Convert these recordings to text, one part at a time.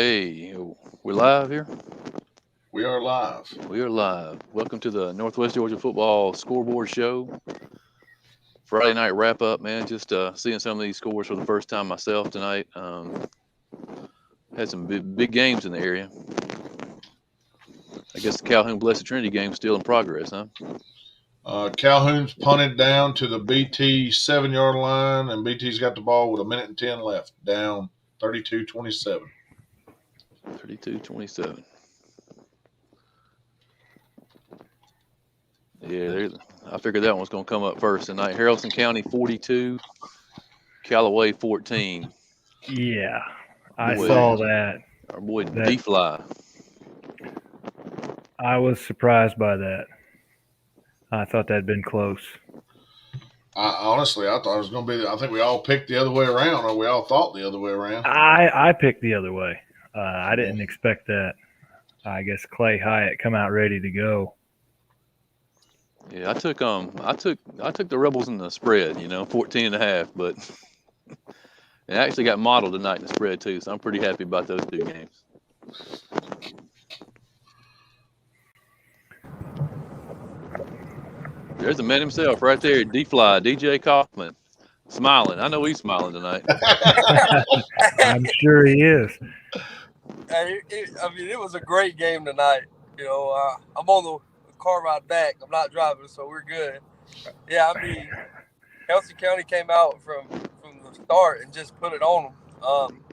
Hey, we're live here. We are live. We are live. Welcome to the Northwest Georgia Football Scoreboard Show. Friday night wrap up, man. Just seeing some of these scores for the first time myself tonight. Had some big games in the area. I guess the Calhoun Blessed Trinity game's still in progress, huh? Calhoun's punted down to the BT 7-yard line, and BT's got the ball with a minute and 10 left, down 32-27. 32-27. Yeah, I figured that one was going to come up first tonight. Haralson County 42, Callaway 14. Yeah, I Boy, saw that. Our boy D-Fly. I was surprised by that. I thought that'd been close. Honestly, I thought it was going to be. I think we all picked the other way around, or we all thought the other way around. I picked the other way. I didn't expect that. I guess Clay Hyatt come out ready to go. Yeah, I took the Rebels in the spread, 14.5, but it actually got modeled tonight in the spread too, so I'm pretty happy about those two games. There's the man himself right there, D-Fly, DJ Kaufman, smiling. I know he's smiling tonight. I'm sure he is. It was a great game tonight. I'm on the car ride back. I'm not driving, so we're good. Yeah, Haralson County came out from the start and just put it on them.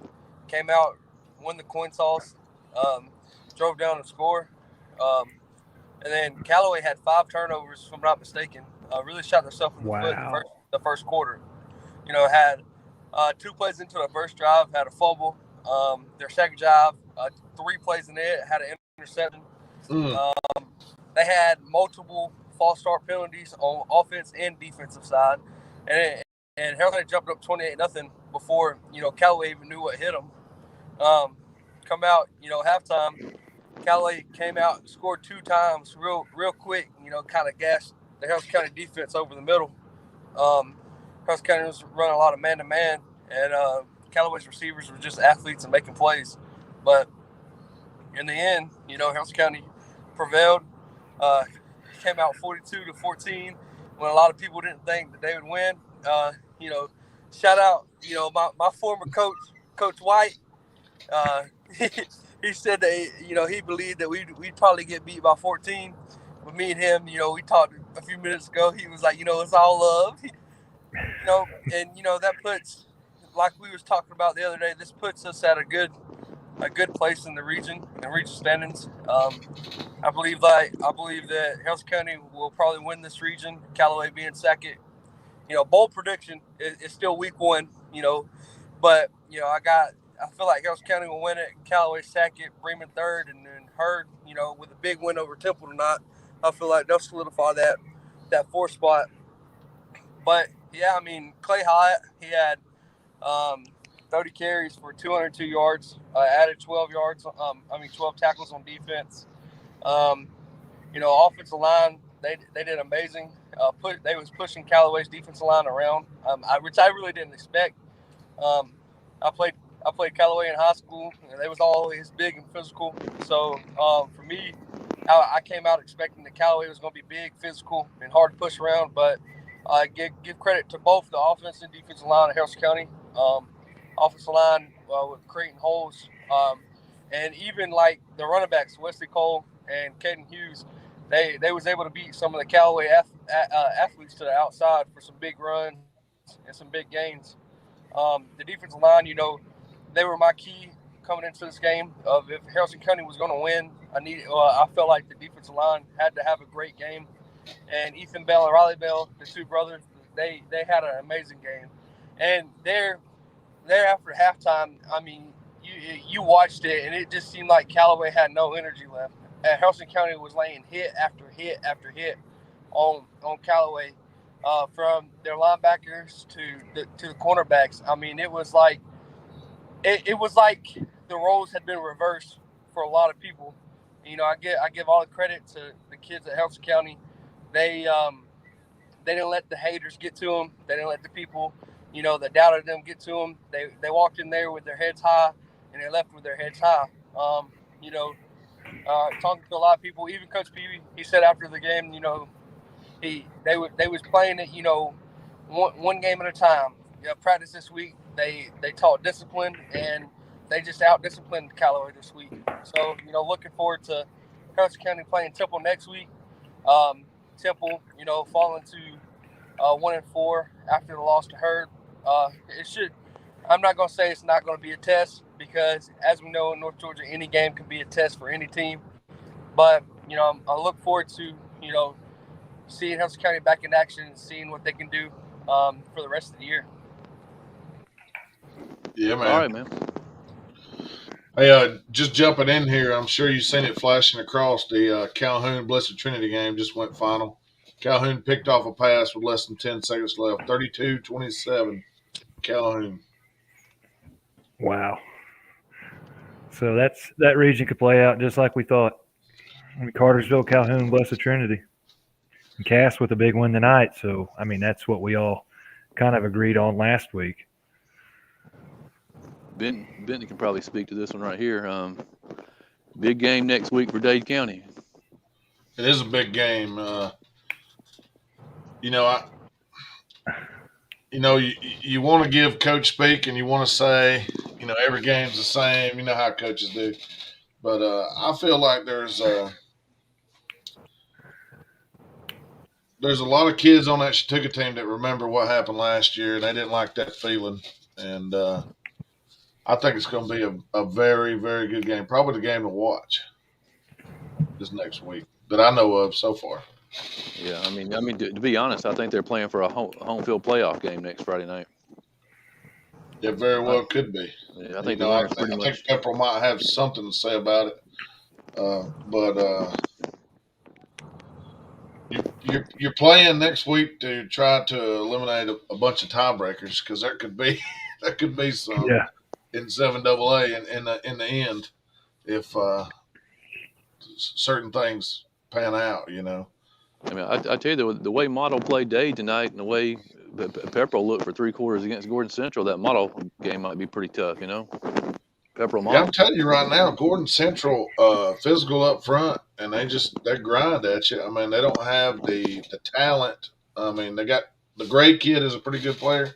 Came out, won the coin toss, drove down to score. And then Callaway had 5 turnovers, if I'm not mistaken. Really shot themselves in the foot the first quarter. Had 2 plays into the first drive, had a fumble. Their second drive, 3 plays in it, had an interception. They had multiple false start penalties on offense and defensive side. And Haralson jumped up 28-0 before, Callaway even knew what hit them. Come out, halftime. Callaway came out and scored 2 times real quick, kind of gassed the Haralson County defense over the middle. Haralson County was running a lot of man-to-man, and Callaway's receivers were just athletes and making plays. But in the end, Haralson County prevailed. Came out 42-14 when a lot of people didn't think that they would win. Shout out, my former coach, Coach White. He said that he believed that we'd probably get beat by 14. But me and him, we talked a few minutes ago. He was like, it's all love. And that puts, like we was talking about the other day, this puts us at a good place in the region standings. I believe that Haralson County will probably win this region. Callaway being second. Bold prediction is still week 1. But I feel like Haralson County will win it. Callaway second, Bremen third, and then Hurd, with a big win over Temple tonight. I feel like they'll solidify that 4th spot. But yeah, Clay Hyatt, he had 30 carries for 202 yards, added 12 yards. 12 tackles on defense. Offensive line, they did amazing. They was pushing Callaway's defensive line around, which I really didn't expect. I played Callaway in high school, and they was always big and physical. So for me, I came out expecting that Callaway was going to be big, physical, and hard to push around. But give credit to both the offensive and defensive line of Haralson County. Offensive line with creating holes, and even like the running backs, Wesley Cole and Caden Hughes, they was able to beat some of the Callaway athletes to the outside for some big runs and some big gains. The defensive line, they were my key coming into this game. If Haralson County was going to win, I felt like the defensive line had to have a great game. And Ethan Bell and Riley Bell, the 2 brothers, they had an amazing game. And there after halftime, you watched it, and it just seemed like Callaway had no energy left. And Haralson County was laying hit after hit after hit on Callaway, from their linebackers to the cornerbacks. It was like the roles had been reversed for a lot of people. I give all the credit to the kids at Haralson County. They didn't let the haters get to them. They didn't let the people, that doubted them get to them. They walked in there with their heads high, and they left with their heads high. You know, talking to a lot of people, even Coach Peavy, he said after the game, you know, they was playing it, you know, one game at a time. You know, practice this week, they taught discipline, and they just out-disciplined Callaway this week. So, you know, looking forward to Carson County playing Temple next week. Temple, you know, falling to 1-4 after the loss to Hurd. It should. I'm not going to say it's not going to be a test, because, as we know, in North Georgia, any game can be a test for any team. But, you know, I look forward to, you know, seeing Hudson County back in action and seeing what they can do for the rest of the year. Yeah, man. All right, man. Hey, just jumping in here, I'm sure you've seen it flashing across. The Calhoun Blessed Trinity game just went final. Calhoun picked off a pass with less than 10 seconds left. 32-27, Calhoun. Wow. So that region could play out just like we thought. I mean, Cartersville, Calhoun, Blessed Trinity. And Cass with a big win tonight. So, I mean, that's what we all kind of agreed on last week. Benton can probably speak to this one right here. Big game next week for Dade County. It is a big game. You know, you want to give Coach speak, and you want to say, you know, every game's the same. You know how coaches do. But I feel like there's a lot of kids on that Chautauqua team that remember what happened last year, and they didn't like that feeling. And I think it's going to be a very, very good game. Probably the game to watch this next week that I know of so far. Yeah, I mean, to be honest, I think they're playing for a home field playoff game next Friday night. It very well could be. Yeah, I think I think Pepperell might have something to say about it. But you're playing next week to try to eliminate a bunch of tiebreakers, because there could be some in 7AA in the end if certain things pan out, you know. I mean, I tell you, the way Model played Dade tonight and the way Pepperell looked for 3 quarters against Gordon Central, that Model game might be pretty tough, you know. Pepperell Model. Yeah, I'm telling you right now, Gordon Central physical up front, and they grind at you. I mean, they don't have the talent. I mean, they got the Gray kid is a pretty good player.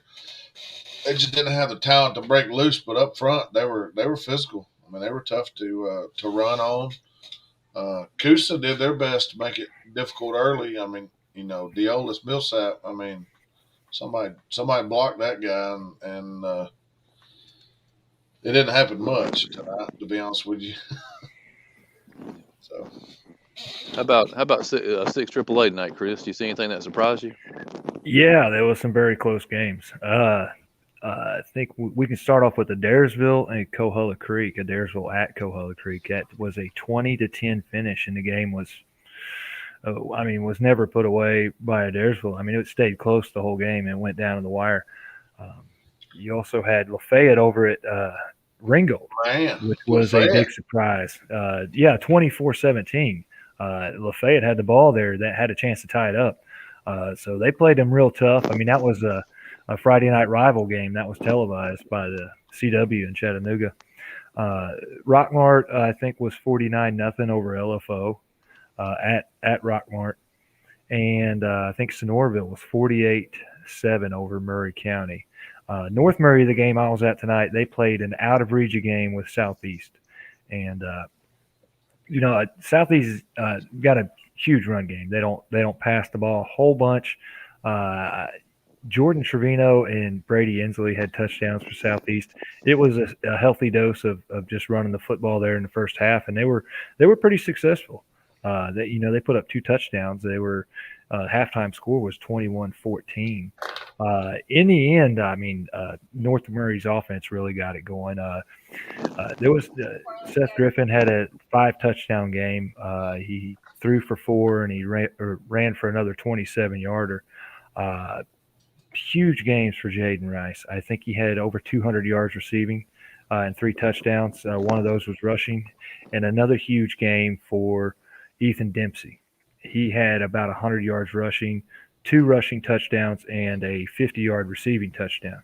They just didn't have the talent to break loose, but up front they were physical. I mean, they were tough to run on. Coosa did their best to make it difficult early. I mean, you know, Deolis Millsap. I mean, somebody blocked that guy, and it didn't happen much tonight, to be honest with you. So, how about 6 AAA tonight, Chris? Do you see anything that surprised you? Yeah, there was some very close games. I think we can start off with Adairsville and Coahulla Creek. Adairsville at Coahulla Creek. That was a 20-10 finish, and the game was never put away by Adairsville. I mean, it stayed close the whole game and went down to the wire. You also had Lafayette over at Ringgold, which was a big surprise. 24-17. Lafayette had the ball there that had a chance to tie it up. So they played them real tough. I mean, that was a Friday night rival game that was televised by the CW in Chattanooga. Rockmart, I think, was 49-0 over LFO at Rockmart. And I think Sonoraville was 48-7 over Murray County. North Murray, the game I was at tonight, they played an out-of-region game with Southeast. And, Southeast got a huge run game. They don't pass the ball a whole bunch. Jordan Trevino and Brady Inslee had touchdowns for Southeast. It was a healthy dose of just running the football there in the first half, and they were pretty successful. They put up 2 touchdowns. They were halftime score was 21-14. In the end, I mean, North Murray's offense really got it going. There was Seth Griffin had a 5 touchdown game. He threw for 4 and he ran for another 27-yarder. Huge games for Jaden Rice. I think he had over 200 yards receiving and 3 touchdowns. One of those was rushing, and another huge game for Ethan Dempsey. He had about 100 yards rushing, 2 rushing touchdowns, and a 50-yard receiving touchdown.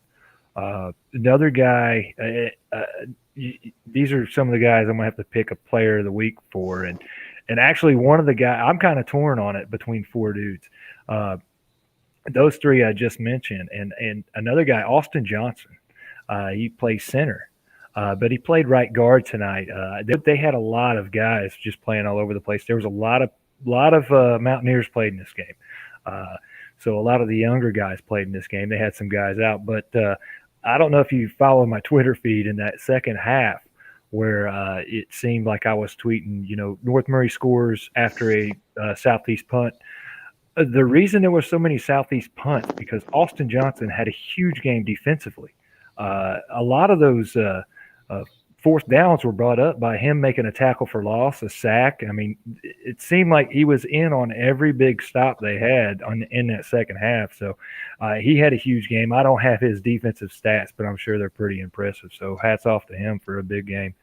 Another guy, these are some of the guys I'm gonna have to pick a player of the week for, and actually one of the guys I'm kind of torn on it between four dudes. Those three I just mentioned, and another guy, Austin Johnson. He plays center, but he played right guard tonight. They had a lot of guys just playing all over the place. There was a lot of Mountaineers played in this game. So a lot of the younger guys played in this game. They had some guys out, but I don't know if you follow my Twitter feed in that second half where it seemed like I was tweeting, North Murray scores after a Southeast punt. The reason there were so many Southeast punts because Austin Johnson had a huge game defensively. A lot of those fourth downs were brought up by him making a tackle for loss, a sack. I mean, it seemed like he was in on every big stop they had in that second half. So he had a huge game. I don't have his defensive stats, but I'm sure they're pretty impressive. So hats off to him for a big game.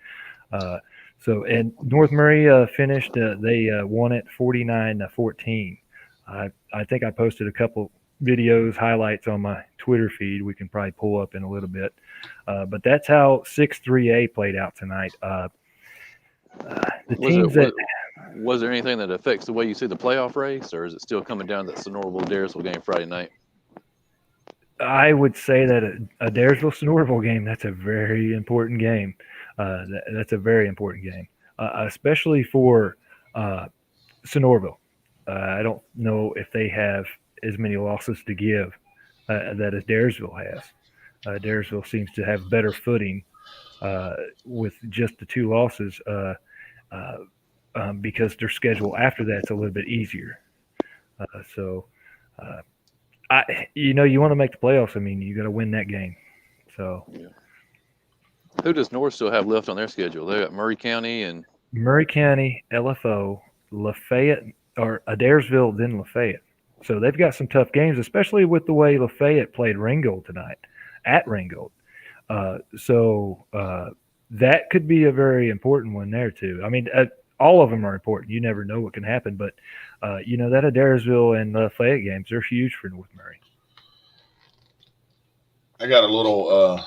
And North Murray finished. They won it 49-14. I think I posted a couple videos, highlights on my Twitter feed. We can probably pull up in a little bit. But that's how 6-3A played out tonight. Was there anything that affects the way you see the playoff race, or is it still coming down to that Sonoraville-Daresville game Friday night? I would say that a Daresville-Sonoraville game, that's a very important game. That's a very important game, especially for Sonoraville. I don't know if they have as many losses to give that as Daresville has. Daresville seems to have better footing with just the two losses because their schedule after that's a little bit easier. You want to make the playoffs. I mean, you got to win that game. So, yeah. Who does North still have left on their schedule? They got Murray County, LFO, Lafayette, or Adairsville, then Lafayette. So they've got some tough games, especially with the way Lafayette played Ringgold tonight at Ringgold. That could be a very important one there too. I mean, all of them are important. You never know what can happen, but that Adairsville and Lafayette games are huge for North Murray. I got a little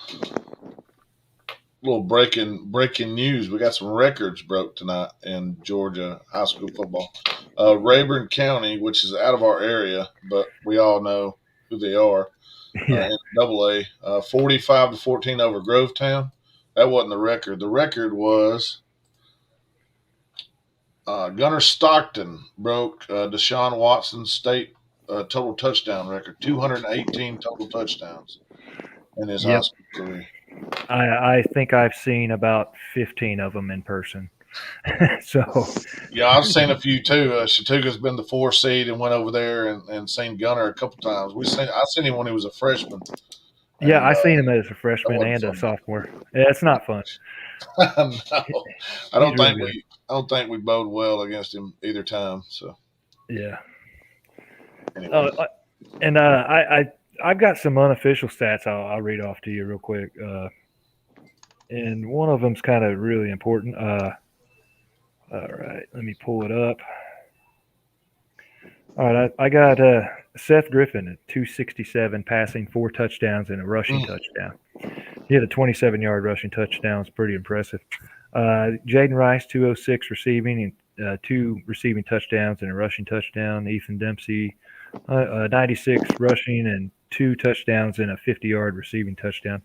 breaking news. We got some records broke tonight in Georgia high school football. Rayburn County, which is out of our area, but we all know who they are. In AA, 45-14 over Grovetown. That wasn't the record. The record was Gunnar Stockton broke Deshaun Watson's state total touchdown record, 218 total touchdowns in his high school career. I think I've seen about 15 of them in person. Yeah, I've seen a few too. Chattooga's been the 4 seed and went over there and seen Gunnar a couple times. I seen him when he was a freshman. Yeah, I seen him as a freshman and a sophomore. Yeah, it's not fun. No, I don't think we bode well against him either time. So yeah. Anyway. I've got some unofficial stats I'll read off to you real quick. And one of them's kind of really important. All right, let me pull it up. All right, I got Seth Griffin at 267 passing, 4 touchdowns, and a rushing touchdown. He had a 27-yard rushing touchdown. It's pretty impressive. Jaden Rice, 206 receiving, and 2 receiving touchdowns and a rushing touchdown. Ethan Dempsey, 96 rushing and 2 touchdowns and a 50-yard receiving touchdown.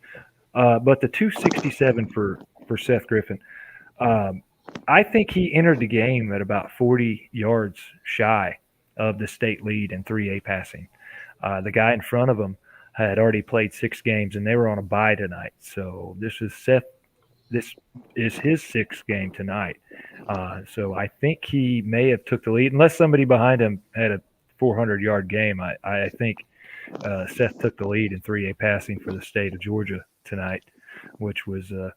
But the 267 for Seth Griffin, I think he entered the game at about 40 yards shy of the state lead in 3A passing. The guy in front of him had already played 6 games, and they were on a bye tonight. So this is his 6th game tonight. So I think he may have took the lead, unless somebody behind him had a 400-yard game. I think Seth took the lead in 3A passing for the state of Georgia tonight, which was a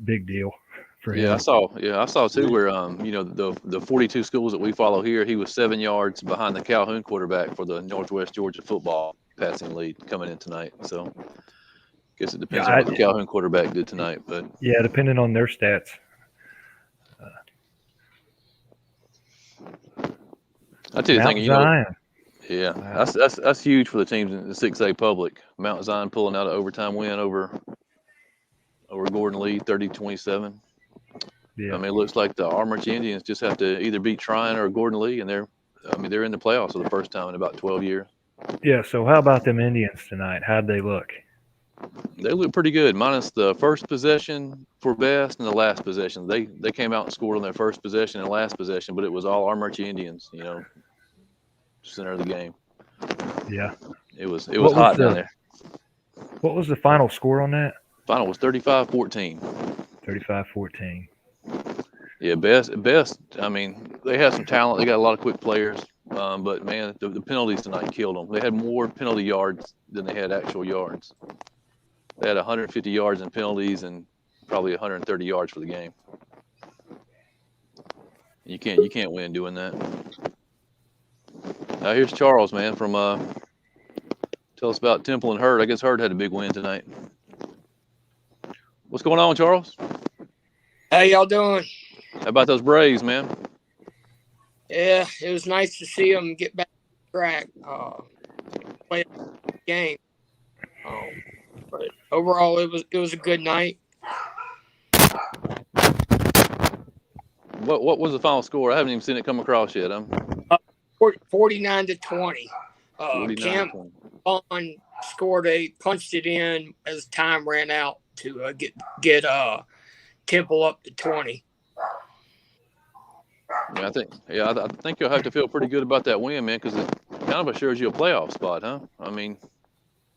big deal. I saw too where the 42 schools that we follow here, he was 7 yards behind the Calhoun quarterback for the Northwest Georgia football passing lead coming in tonight. So I guess it depends on what the Calhoun quarterback did tonight, but yeah, depending on their stats. I tell you the thing, Yeah, that's huge for the teams in the 6A public. Mount Zion pulling out an overtime win over Gordon Lee, 30-27. Yeah. I mean, it looks like the Armature Indians just have to either beat Tryon or Gordon Lee, and they're in the playoffs for the first time in about 12 years. Yeah. So how about them Indians tonight? How'd they look? They look pretty good, minus the first possession for best and the last possession. They came out and scored on their first possession and last possession, but it was all Armature Indians, center of the game. Yeah. It was hot down there. What was the final score on that? Final was 35-14. 35-14. Yeah, best. I mean, they have some talent. They got a lot of quick players, but man, the penalties tonight killed them. They had more penalty yards than they had actual yards. They had 150 yards in penalties and probably 130 yards for the game. You can't win doing that. Now here's Charles, man, from tell us about Temple and Hurd. I guess Hurd had a big win tonight. What's going on, Charles? How y'all doing? How about those Braves, man? Yeah, it was nice to see them get back on track, play a game. But overall, it was a good night. What was the final score? I haven't even seen it come across yet. 49-20. 49-20. Cam Bond punched it in as time ran out to get Temple up to 20. Yeah, I think you'll have to feel pretty good about that win, man, because it kind of assures you a playoff spot, huh? I mean,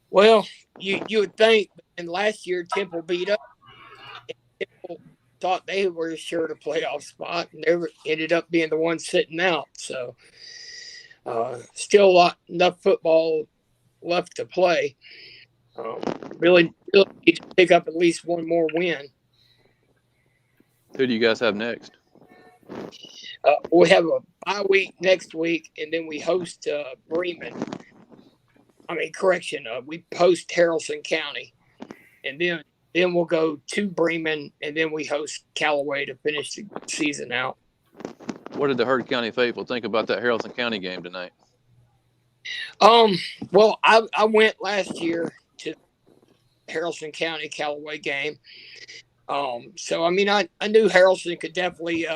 well, you would think, and last year Temple beat up. Temple thought they were assured a playoff spot, and they ended up being the ones sitting out. So, still enough football left to play. Really need to pick up at least one more win. who do you guys have next? We have a bye week next week, and then we host Bremen. We host Haralson County, and then we'll go to Bremen, and then we host Callaway to finish the season out. What did the Hurd County faithful think about that Haralson County game tonight? Well, I went last year to Haralson County Callaway game. So I mean, I knew Haralson could definitely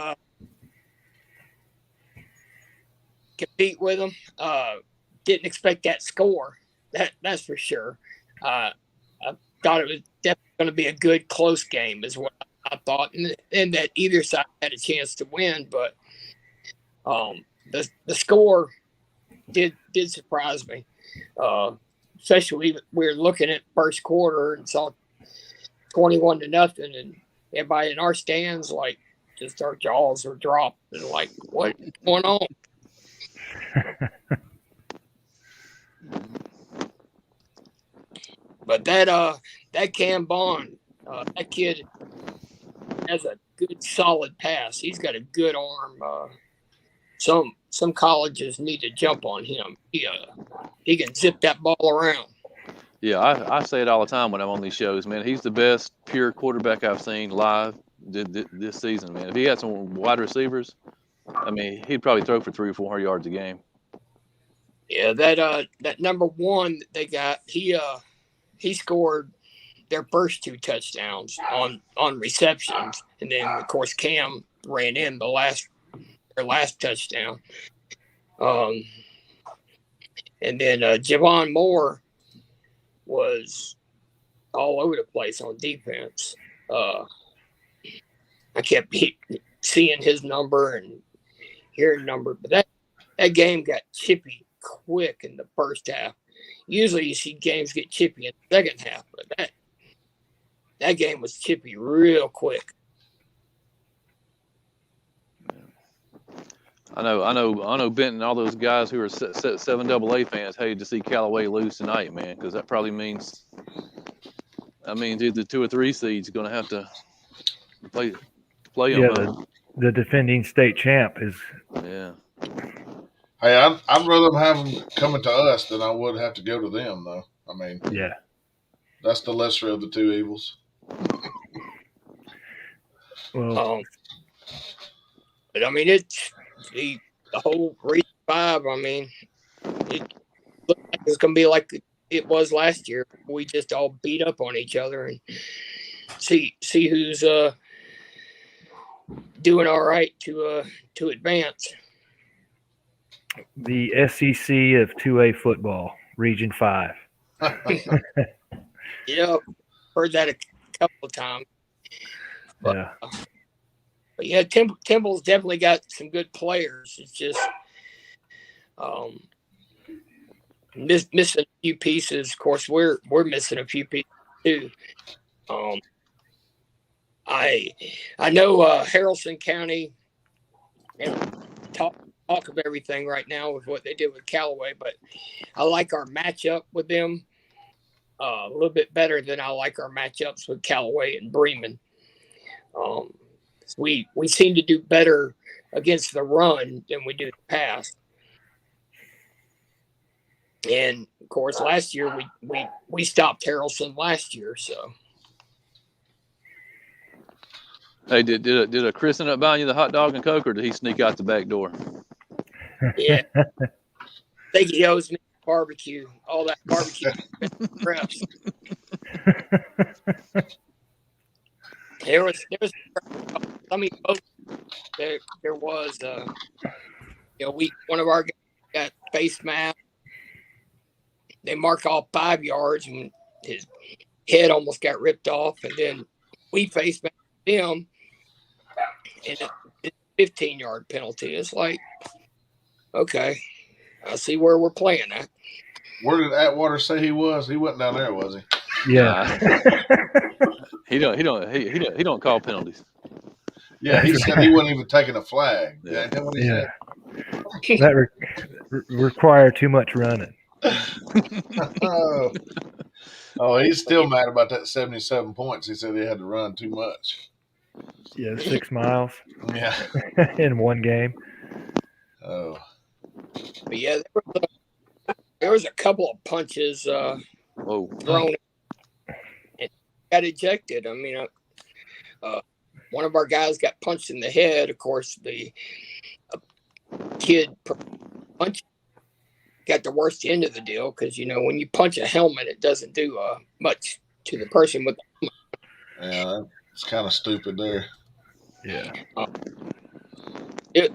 compete with them. Didn't expect that score. That's for sure. I thought it was definitely going to be a good close game, is what I thought, and that either side had a chance to win. But the score did surprise me, especially we were looking at first quarter and saw 21-0, and everybody in our stands just our jaws were dropped and what's going on? But that Cam Bond, that kid has a good solid pass. He's got a good arm. Some colleges need to jump on him. He can zip that ball around. Yeah, I say it all the time when I'm on these shows, man. He's the best pure quarterback I've seen live this season, man. If he had some wide receivers, I mean, he'd probably throw for 300 or 400 yards a game. Yeah, that number one that they got, he scored their first two touchdowns on receptions, and then of course Cam ran in their last touchdown. And then Javon Moore was all over the place on defense. I kept seeing his number and hearing number, but that game got chippy quick in the first half. Usually you see games get chippy in the second half, but that game was chippy real quick. I know Benton and all those guys who are 7AA fans hated to see Callaway lose tonight, man, because that probably means either 2 or 3 seeds going to have to play them. Yeah, the defending state champ is. Yeah. Hey, I'd rather have them coming to us than I would have to go to them, though. I mean, Yeah. That's the lesser of the two evils. Well, but I mean, it's the whole Region 5. I mean, it looked like it's going to be like it was last year. We just all beat up on each other and see who's doing all right to advance. The SEC of 2A football, Region 5. Yeah, heard that a couple of times. But, Yeah. But yeah, Temple's definitely got some good players. It's just missing a few pieces. Of course, we're missing a few pieces too. I know Haralson County and talk of everything right now with what they did with Callaway, but I like our matchup with them a little bit better than I like our matchups with Callaway and Bremen. We seem to do better against the run than we do the pass. And of course, last year we stopped Haralson last year, so. Hey, did a Chris end up buying you the hot dog and Coke, or did he sneak out the back door? Yeah. I think he owes me barbecue, all that barbecue reps. There was I mean, there was one of our guys got face mask. They marked all 5 yards and his head almost got ripped off, and then we face masked him and it's a 15-yard penalty. It's like, okay, I see where we're playing at. Where did Atwater say he was? He wasn't down there, was he? Yeah. He don't call penalties. Yeah, he said he wasn't even taking a flag. Yeah, is that what he said? That require too much running. Oh, he's still mad about that 77 points. He said he had to run too much. Yeah, 6 miles. Yeah. In one game. Oh. But yeah, there was a couple of punches thrown and got ejected. I mean, one of our guys got punched in the head. Of course, the kid punched got the worst end of the deal because, when you punch a helmet, it doesn't do much to the person with the helmet. Yeah, it's kind of stupid there. Yeah. It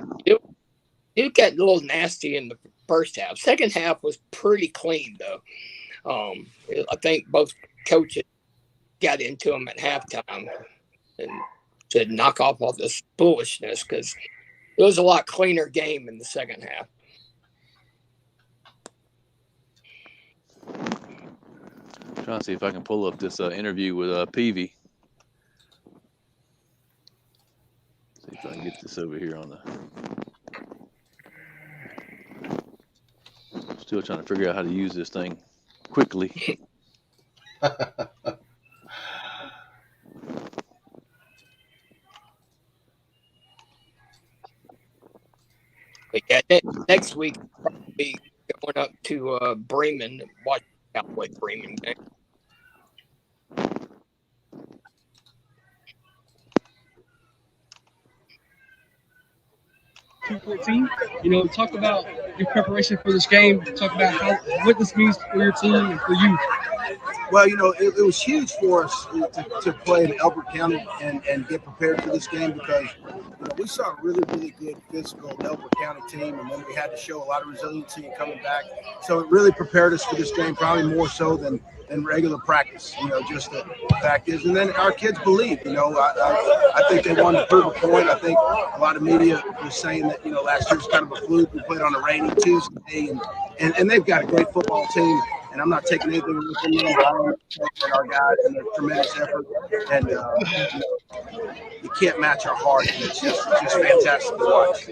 got a little nasty in the first half. Second half was pretty clean, though. I think both coaches got into them at halftime and to knock off all this foolishness because it was a lot cleaner game in the second half. I'm trying to see if I can pull up this interview with Peavy. See if I can get this over here on the. Still trying to figure out how to use this thing quickly. But yeah, next week I'll probably going up to Bremen and watch Cowboy Bremen game. Talk about your preparation for this game. Talk about what this means for your team and for you. Well, it was huge for us to play in Elbert County and get prepared for this game because we saw a really, really good physical Elbert County team, and then we had to show a lot of resiliency in coming back. So it really prepared us for this game, probably more so than regular practice. Just the fact is, and then our kids believe. I think they wanted to prove a point. I think a lot of media was saying that last year was kind of a fluke. We played on a rainy Tuesday, and they've got a great football team. And I'm not taking anything away from them, but I want to thank our guys and their tremendous effort. And you can't match our heart. And it's just fantastic to watch.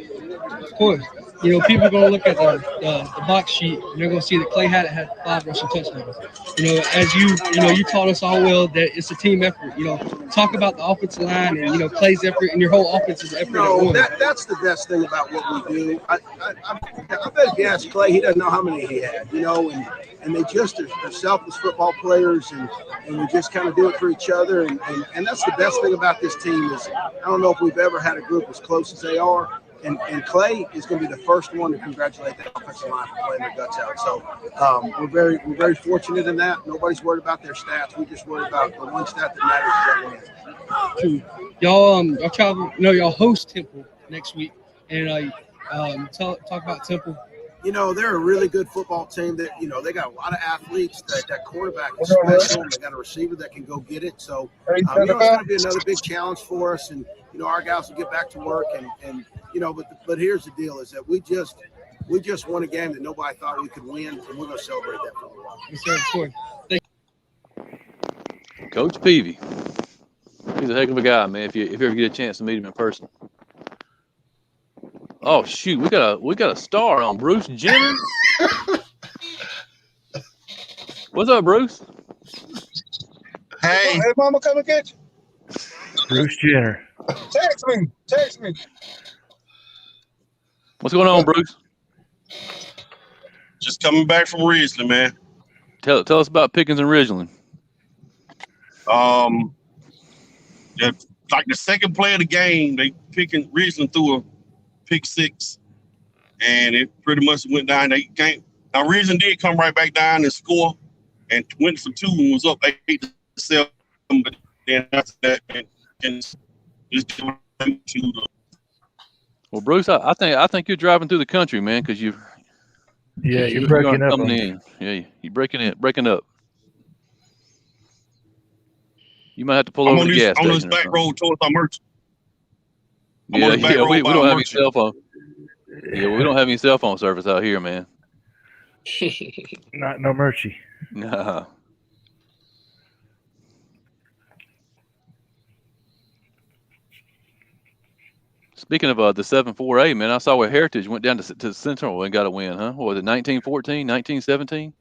Of course. People are going to look at the box sheet, and they're going to see that Clay had 5 rushing touchdowns. As you taught us all well that it's a team effort. Talk about the offensive line and, Clay's effort and your whole offensi's effort. That's the best thing about what we do. I bet if you ask Clay, he doesn't know how many he had, and they just are selfless football players, and we just kind of do it for each other. And that's the best thing about this team is I don't know if we've ever had a group as close as they are. And Clay is going to be the first one to congratulate the offensive line for playing their guts out. So we're very fortunate in that. Nobody's worried about their stats. We just worry about the one stat that matters is that win. Y'all travel. No, y'all host Temple next week, and talk about Temple. They're a really good football team that, they got a lot of athletes. That quarterback is special. And they got a receiver that can go get it. So, it's going to be another big challenge for us. And, our guys will get back to work. And but here's the deal is that we just won a game that nobody thought we could win. And we're going to celebrate that for a while. Yes, sir. Coach Peavy. He's a heck of a guy, man. If you ever get a chance to meet him in person. Oh shoot, we got a star on Bruce Jenner. What's up, Bruce? Hey, Mama, come and get you. Bruce Jenner. Text me. What's going on, Bruce? Just coming back from Ridgeland, man. Tell us about Pickens and Ridgeland. Yeah, like the second play of the game, Ridgeland threw a pick six, and it pretty much went down. Now Ridgeland did come right back down and score, and went for two and was up 8-7. But then after that, and just to Well, Bruce, I think you're driving through the country, man, because you're breaking up. Coming in. Yeah, you're breaking up. You might have to pull over the gas station. On this back road towards our merchant. We don't have any cell phone. Yeah, we don't have any cell phone service out here, man. No merchie. Nah. Speaking of the 7-4A, man, I saw where Heritage went down to Central and got a win, huh? What was it, 1914, 1917?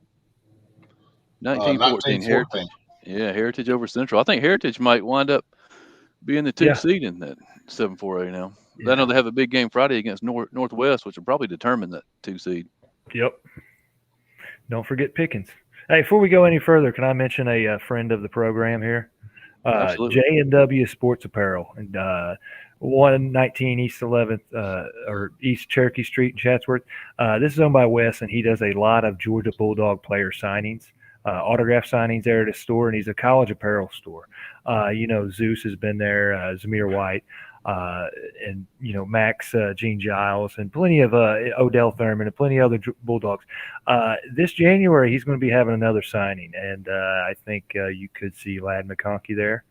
1914, Heritage. Yeah, Heritage over Central. I think Heritage might wind up being the 2 seed in that 7-4A now. Yeah. I know they have a big game Friday against Northwest, which will probably determine that 2 seed. Yep. Don't forget Pickens. Hey, before we go any further, can I mention a friend of the program here? J&W Sports Apparel and 119 East 11th or East Cherokee Street in Chatsworth. This is owned by Wes, and he does a lot of Georgia Bulldog player signings, autograph signings there at his store, and he's a college apparel store. Zeus has been there, Zamir White, and Max, Gene Giles, and plenty of Odell Thurman and plenty of other Bulldogs. This January, he's going to be having another signing, and I think you could see Ladd McConkey there.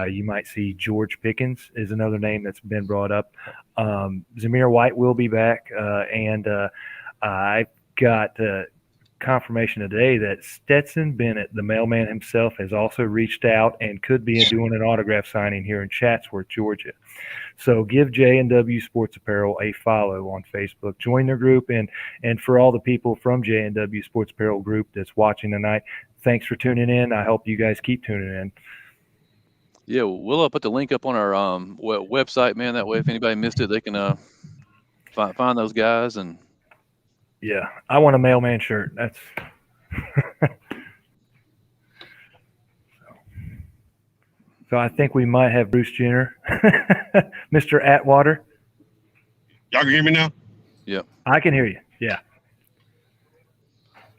You might see George Pickens is another name that's been brought up. Zamir White will be back, and I've got confirmation today that Stetson Bennett, the mailman himself, has also reached out and could be doing an autograph signing here in Chatsworth, Georgia. So give J&W Sports Apparel a follow on Facebook. Join their group, and for all the people from J&W Sports Apparel group that's watching tonight, thanks for tuning in. I hope you guys keep tuning in. Yeah, we'll put the link up on our website, man. That way, if anybody missed it, they can find those guys. And yeah, I want a mailman shirt. That's so I think we might have Bruce Jenner, Mr. Atwater. Y'all can hear me now? Yeah, I can hear you. Yeah.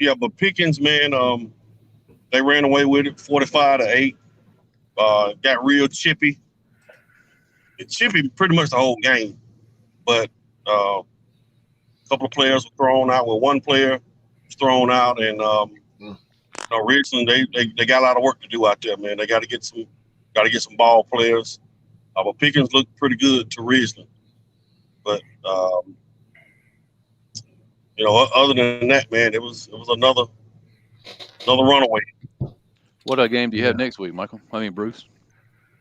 Yeah, but Pickens, man, they ran away with it, 45-8. Got real chippy. Chippy pretty much the whole game, but a couple of players were thrown out. Well, one player was thrown out, and Richland they got a lot of work to do out there, man. They got to get some ball players. But Pickens looked pretty good to Richland, but other than that, man, it was another runaway. What game do you have next week, Michael? I mean, Bruce.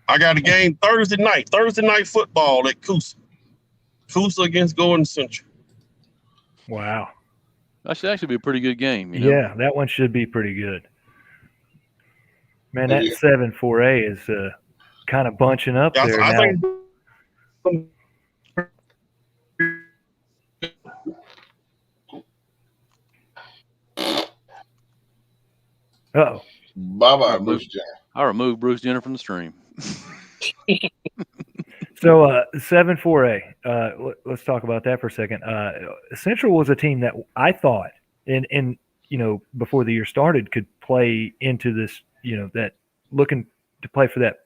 I got a game Thursday night football at Coosa. Coosa against Gordon Central. Wow. That should actually be a pretty good game. Yeah, that one should be pretty good. Man, that 7-4A is kind of bunching up there now. Uh-oh. Bye-bye, Bruce Jenner. I removed Bruce Jenner from the stream. So 7-4A. Let's talk about that for a second. Central was a team that I thought, and before the year started, could play into this. That looking to play for that,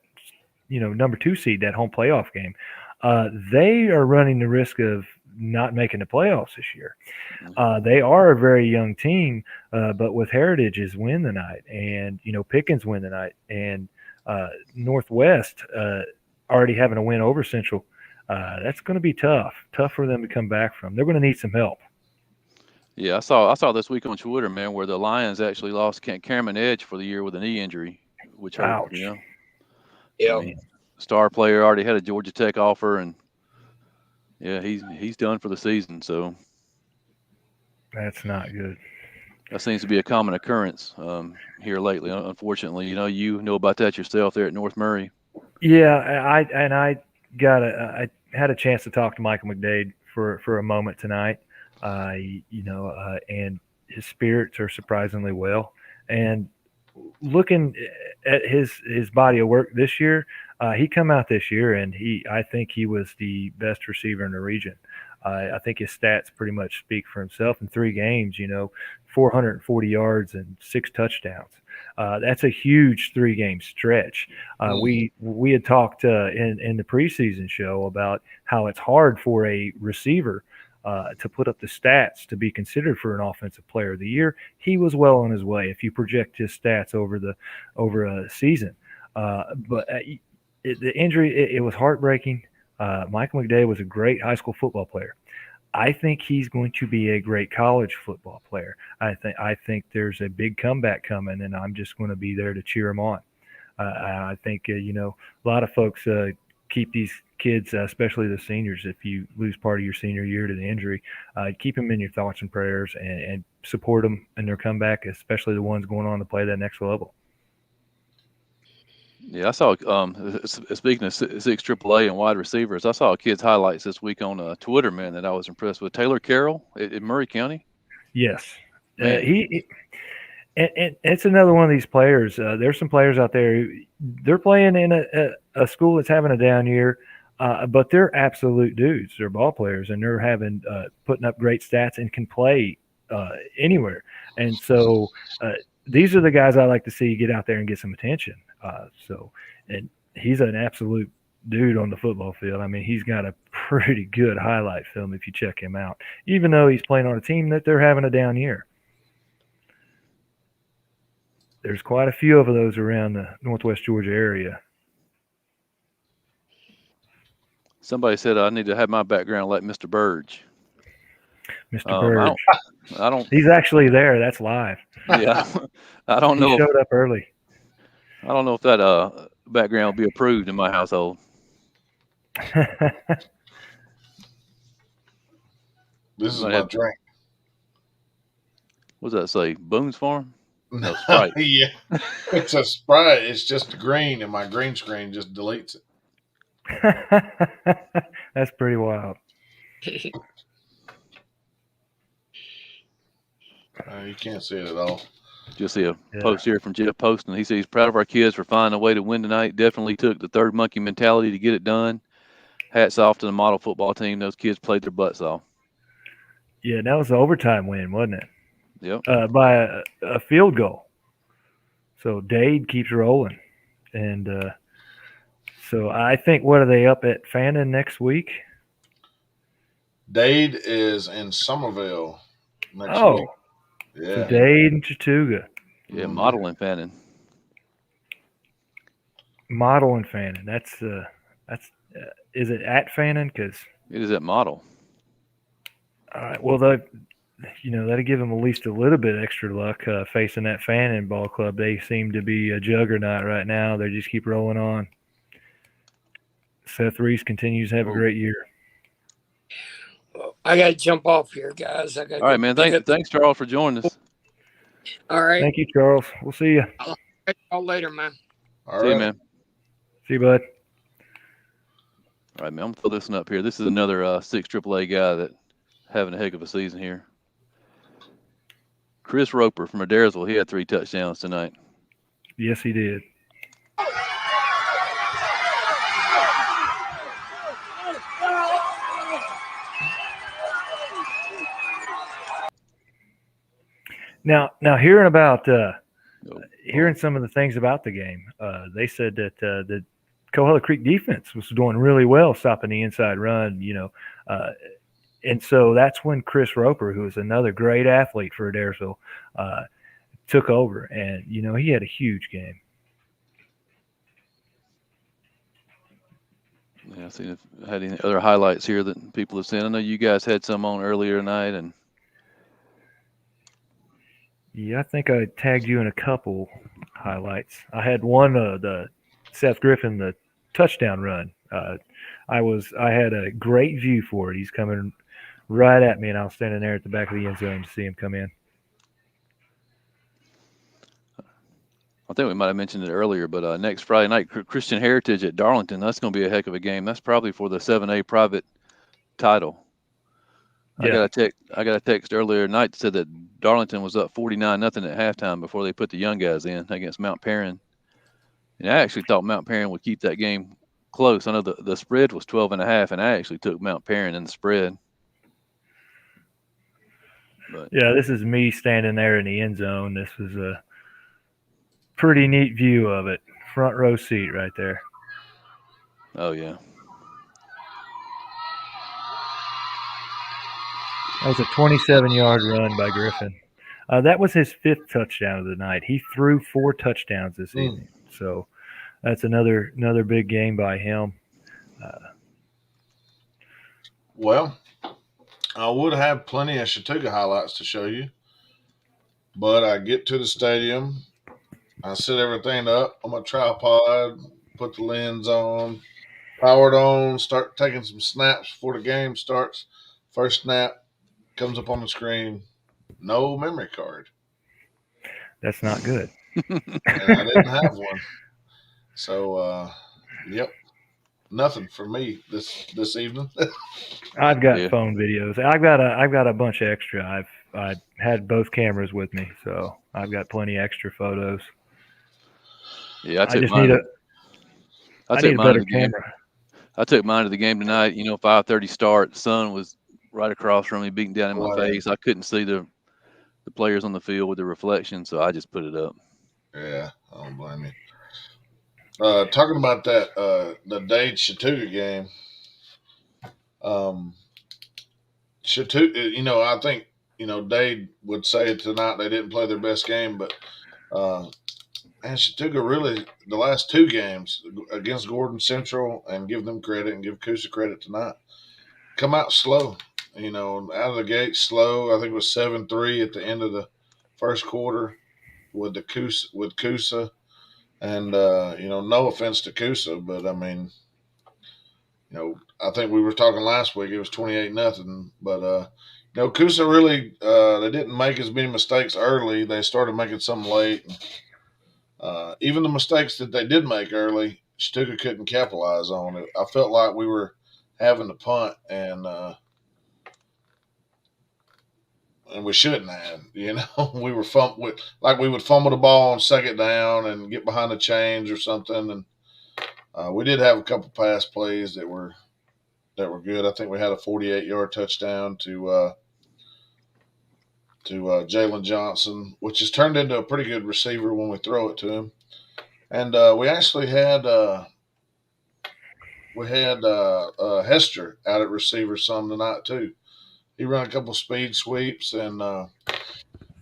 number 2 seed, that home playoff game. They are running the risk of not making the playoffs this year. They are a very young team, but with Heritage's win tonight, and Pickens win tonight, and Northwest already having a win over Central, that's going to be tough for them to come back from. They're going to need some help. Yeah, I saw this week on Twitter, man, where the Lions actually lost Cameron Edge for the year with a knee injury, which hurt. Ouch. Yeah. I mean, star player, already had a Georgia Tech offer, and yeah, he's done for the season. So That's not good. that seems to be a common occurrence here lately. Unfortunately, you know about that yourself there at North Murray. Yeah, I had a chance to talk to Michael McDade for a moment tonight. And his spirits are surprisingly well. And looking at his body of work this year, he come out this year and I think he was the best receiver in the region. I think his stats pretty much speak for himself. In 3 games, 440 yards and 6 touchdowns. That's a huge 3-game stretch. We had talked in the preseason show about how it's hard for a receiver to put up the stats to be considered for an offensive player of the year. He was well on his way if you project his stats over a season. But the injury, it was heartbreaking. Michael McDade was a great high school football player. I think he's going to be a great college football player. I think there's a big comeback coming, and I'm just going to be there to cheer him on. I think a lot of folks keep these kids, especially the seniors, if you lose part of your senior year to the injury, keep them in your thoughts and prayers and support them in their comeback, especially the ones going on to play that next level. Yeah, I saw. Speaking of 6 AAA and wide receivers, I saw a kid's highlights this week on Twitter, man, that I was impressed with. Taylor Carroll in Murray County. Yes, and it's another one of these players. There's some players out there. They're playing in a school that's having a down year, but they're absolute dudes. They're ball players, and they're putting up great stats and can play anywhere. And so these are the guys I like to see get out there and get some attention. And he's an absolute dude on the football field. I mean, he's got a pretty good highlight film if you check him out, even though he's playing on a team that they're having a down year. There's quite a few of those around the Northwest Georgia area. Somebody said I need to have my background like Mr. Burge. Mr. Burge. I don't. He's actually there. That's live. Yeah, I don't know. He showed up early. I don't know if that background will be approved in my household. This is my drink. What does that say? Boone's Farm? No, Sprite. Yeah, it's a Sprite. It's just green, and my green screen just deletes it. That's pretty wild. You can't see it at all. Just see a post here from Jeff Poston. He says he's proud of our kids for finding a way to win tonight. Definitely took the third monkey mentality to get it done. Hats off to the model football team. Those kids played their butts off. Yeah, that was an overtime win, wasn't it? Yep. By a field goal. So Dade keeps rolling. And so I think, what are they up at Fannin next week? Dade is in Somerville next week. Yeah. So Dade and Chattooga. Yeah, Model and Fannin. Model and Fannin. That's is it at Fannin? Because it is at Model. All right. Well, that'll give them at least a little bit extra luck facing that Fannin ball club. They seem to be a juggernaut right now. They just keep rolling on. Seth Reese continues to have a great year. I got to jump off here, guys. All right, man. Thanks, Charles, for joining us. All right. Thank you, Charles. We'll see you. I'll catch y'all later, man. All See right. you, man. See you, bud. All right, man. I'm going to throw this one up here. This is another 6 AAA guy that having a heck of a season here. Chris Roper from Adairsville. He had 3 touchdowns tonight. Yes, he did. Now hearing some of the things about the game, they said that the Coahuila Creek defense was doing really well stopping the inside run, and so that's when Chris Roper, who is another great athlete for Adairsville, took over, and he had a huge game. Yeah, I see if I had any other highlights here that people have seen. I know you guys had some on earlier tonight, and yeah, I think I tagged you in a couple highlights. I had one, the Seth Griffin, the touchdown run. I had a great view for it. He's coming right at me, and I was standing there at the back of the end zone to see him come in. I think we might have mentioned it earlier, but next Friday night, Christian Heritage at Darlington. That's going to be a heck of a game. That's probably for the 7A private title. Yeah. I got a text earlier tonight that said that Darlington was up 49-0 at halftime before they put the young guys in against Mount Perrin. And I actually thought Mount Perrin would keep that game close. I know the spread was 12.5, and I actually took Mount Perrin in the spread. But yeah, this is me standing there in the end zone. This was a pretty neat view of it. Front row seat right there. Oh, yeah. That was a 27-yard run by Griffin. That was his 5th touchdown of the night. He threw 4 touchdowns this evening. So that's another big game by him. Well, I would have plenty of Chattooga highlights to show you, but I get to the stadium, I set everything up on my tripod, put the lens on, powered on, start taking some snaps before the game starts. First snap comes up on the screen, no memory card. That's not good. And I didn't have one. So, yep, nothing for me this evening. I've got phone videos. I've got a bunch of extra. I've had both cameras with me, so I've got plenty extra photos. Yeah, I just need mine a to better the game. camera. I took mine to the game tonight. 5:30 start. The sun was right across from me, beating down in my face. I couldn't see the players on the field with the reflection, so I just put it up. Yeah, I don't blame you. Talking about that, the Dade Chattooga game. Chattooga, I think Dade would say tonight they didn't play their best game, but and Chattooga really the last 2 games against Gordon Central, and give them credit and give Coosa credit tonight, come out slow. Out of the gate slow. I think it was 7-3 at the end of the first quarter with Coosa. And, no offense to Coosa, but I mean, I think we were talking last week, it was 28-0. But, Coosa really, they didn't make as many mistakes early. They started making some late. Even the mistakes that they did make early, Chattooga couldn't capitalize on it. I felt like we were having to punt, and we shouldn't have. We were we would fumble the ball on second down and get behind the chains or something. And we did have a couple pass plays that were good. I think we had a 48-yard touchdown to Jalen Johnson, which has turned into a pretty good receiver when we throw it to him. And we actually had Hester out at receiver some tonight too. He ran a couple speed sweeps, and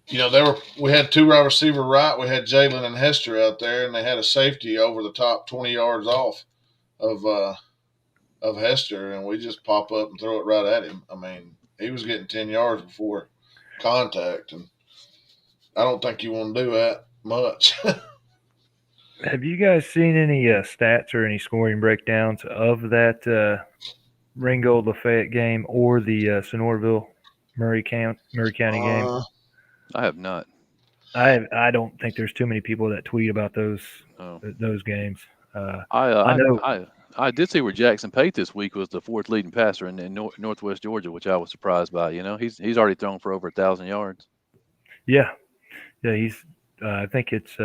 we had 2 wide receiver right. We had Jalen and Hester out there, and they had a safety over the top 20 yards off of Hester, and we just pop up and throw it right at him. I mean, he was getting 10 yards before contact, and I don't think you want to do that much. Have you guys seen any stats or any scoring breakdowns of that Ringgold Lafayette game or the Sonoraville Murray County game? I have not. I don't think there's too many people that tweet about those games. I know. I did see where Jackson Pate this week was the 4th leading passer in Northwest Georgia, which I was surprised by. He's already thrown for over 1,000 yards. Yeah. He's. I think it's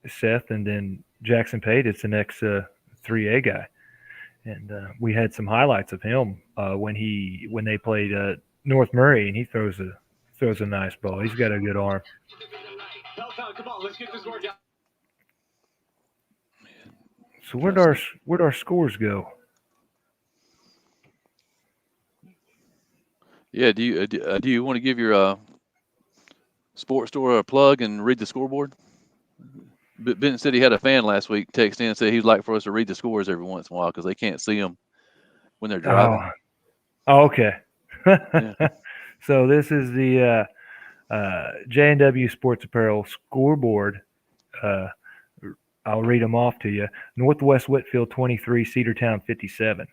Seth, and then Jackson Pate. It's the next 3A guy, and we had some highlights of him when they played North Murray, and he throws Throws a nice ball. He's got a good arm. So where'd our scores go? Yeah. Do you want to give your sports store a plug and read the scoreboard? Benton said he had a fan last week text in and said he'd like for us to read the scores every once in a while because they can't see them when they're driving. Oh okay. Yeah. So this is the J&W Sports Apparel scoreboard. I'll read them off to you. Northwest Whitfield 23, Cedartown 57,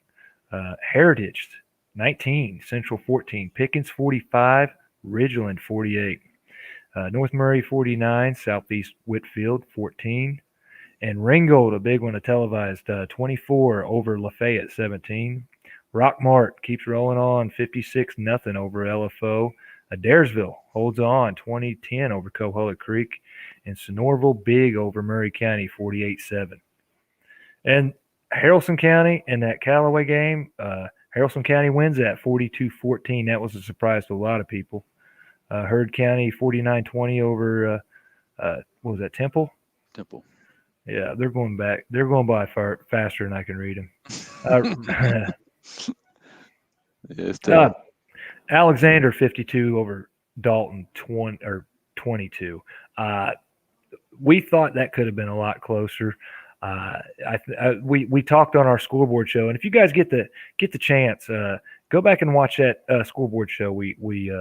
Heritage 19, Central 14, Pickens 45, Ridgeland 48, North Murray 49, Southeast Whitfield 14, and Ringgold, a big one, a televised 24 over Lafayette 17. Rockmart keeps rolling on 56-0 over LFO. Adairsville holds on 20-10 over Coahulla Creek, and Sonoraville big over Murray County 48-7. And Haralson County in that Callaway game, Haralson County wins that 42-14. That was a surprise to a lot of people. Heard County 49-20 over what was that, Temple? Temple. Yeah, they're going back. They're going by far faster than I can read them. Yeah, it's tough. Alexander 52 over Dalton 22. We thought that could have been a lot closer. We talked on our scoreboard show, and if you guys get the chance, go back and watch that scoreboard show we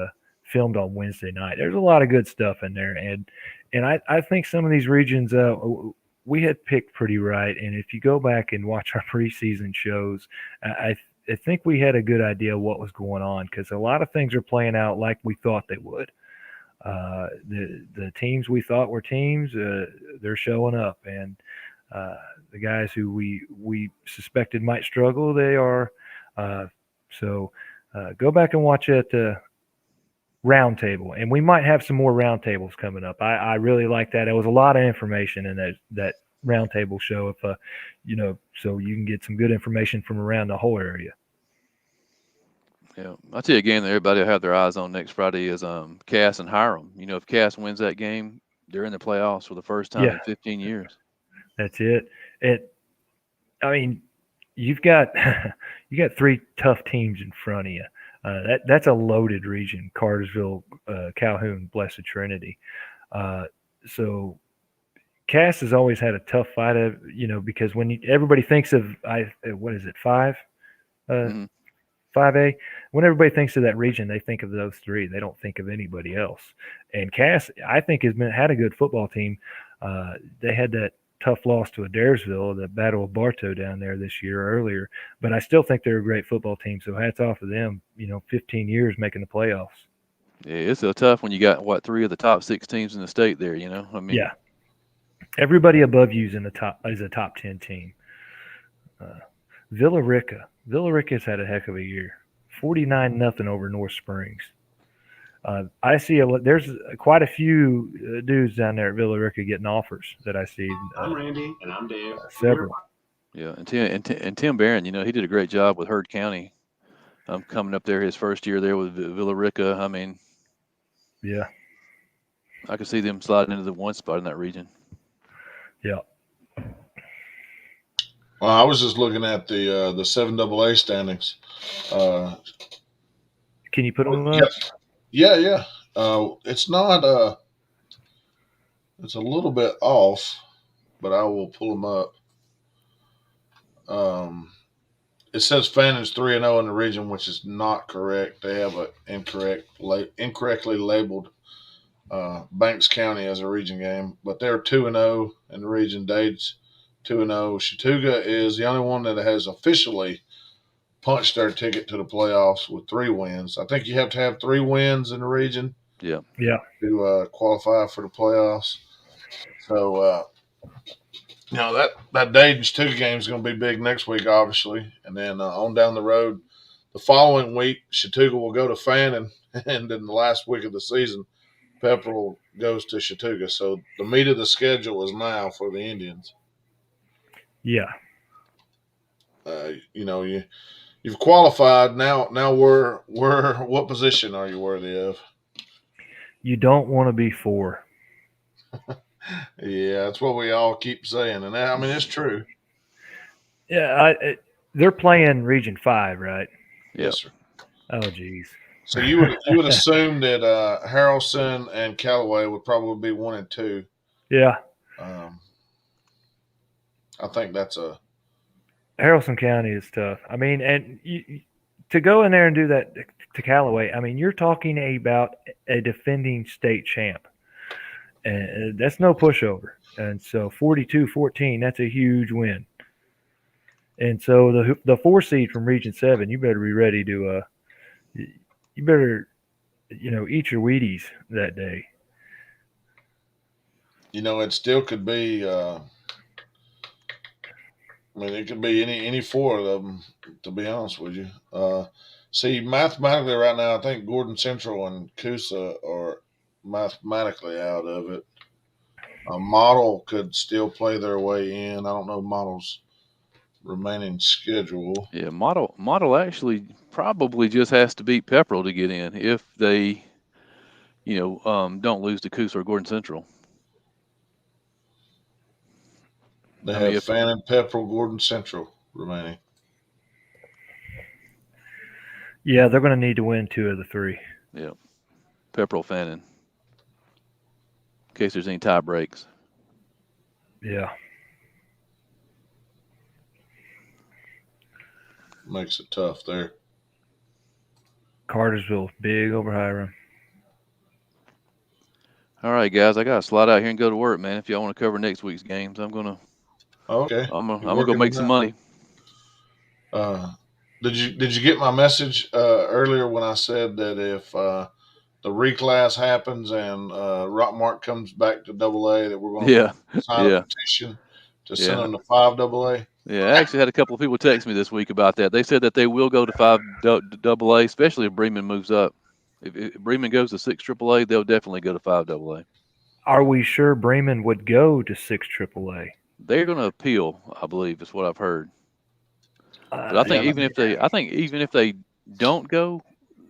filmed on Wednesday night. There's a lot of good stuff in there, and I think some of these regions we had picked pretty right. And if you go back and watch our preseason shows, I think we had a good idea of what was going on because a lot of things are playing out like we thought they would. The teams we thought were teams, they're showing up, and the guys who we suspected might struggle, they are. So go back and watch that roundtable, and we might have some more roundtables coming up. I really like that. It was a lot of information in that roundtable show. If so you can get some good information from around the whole area. Yeah, I'll tell you a game that everybody will have their eyes on next Friday is Cass and Hiram. If Cass wins that game, they're in the playoffs for the first time in 15 years. That's it. You've got three tough teams in front of you. That's a loaded region: Cartersville, Calhoun, Blessed Trinity. So Cass has always had a tough fight, because when everybody thinks of what is it, 5A? When everybody thinks of that region, they think of those three. They don't think of anybody else. And Cass, I think, had a good football team. They had that tough loss to Adairsville, the Battle of Bartow down there this year earlier. But I still think they're a great football team. So hats off to them. 15 years making the playoffs. Yeah, it's a tough when you got three of the top 6 teams in the state there. Yeah, everybody above you is a top 10 team. Villa Rica's had a heck of a year. 49-0 over North Springs. I see there's quite a few dudes down there at Villa Rica getting offers that I see. I'm Randy, and I'm Dave. Several. Yeah, and Tim Barron, he did a great job with Heard County. Coming up there his first year there with Villa Rica. Yeah, I could see them sliding into the one spot in that region. Yeah. Well, I was just looking at the 7AA standings. Can you put them up? Yeah. It's not. It's a little bit off, but I will pull them up. It says Fannon's 3-0 in the region, which is not correct. They have an incorrectly labeled Banks County as a region game, but they're 2-0 in the region. Dade's 2-0. Chattooga is the only one that has officially punched their ticket to the playoffs with 3 wins. I think you have to have 3 wins in the region. Yeah. To qualify for the playoffs. So, that Dade and Chattooga game is going to be big next week, obviously. And then on down the road, the following week, Chattooga will go to Fannin, and then the last week of the season, Pepperell goes to Chattooga. So the meat of the schedule is now for the Indians. Yeah. You've qualified now. What position are you worthy of? You don't want to be 4. Yeah, that's what we all keep saying, and I mean it's true. Yeah, they're playing Region 5, right? Yep. Yes, sir. Oh, geez. So you would assume that Harrelson and Callaway would probably be 1 and 2. Yeah, I think that's a Harrelson County is tough. I mean, and to go in there and do that to Callaway, I mean, you're talking about a defending state champ. And that's no pushover. And so 42-14, that's a huge win. And so the 4 seed from Region 7, you better be ready to you better eat your Wheaties that day. it still could be I mean it could be any 4 of them, to be honest with you. See, mathematically right now I think Gordon Central and Coosa are mathematically out of it. Model could still play their way in. I don't know Model's remaining schedule. Yeah, Model actually probably just has to beat Pepperell to get in if they, don't lose to Coosa or Gordon Central. They have Fannin, Pepperell, Gordon Central remaining. Yeah, they're going to need to win 2 of the 3. Yeah, Pepperell, Fannin, in case there's any tie breaks. Yeah. Makes it tough there. Cartersville, big over Hiram. All right, guys, I got to slide out here and go to work, man. If y'all want to cover next week's games, I'm gonna go make some money. Did you get my message earlier when I said that if the reclass happens and Rockmart comes back to AA, that we're going to sign a petition to send them to 5AA? Yeah, I actually had a couple of people text me this week about that. They said that they will go to 5AA, especially if Bremen moves up. If Bremen goes to 6 AAA, they'll definitely go to 5AA. Are we sure Bremen would go to 6 AAA? They're going to appeal, I believe, is what I've heard. But I think even if they don't go,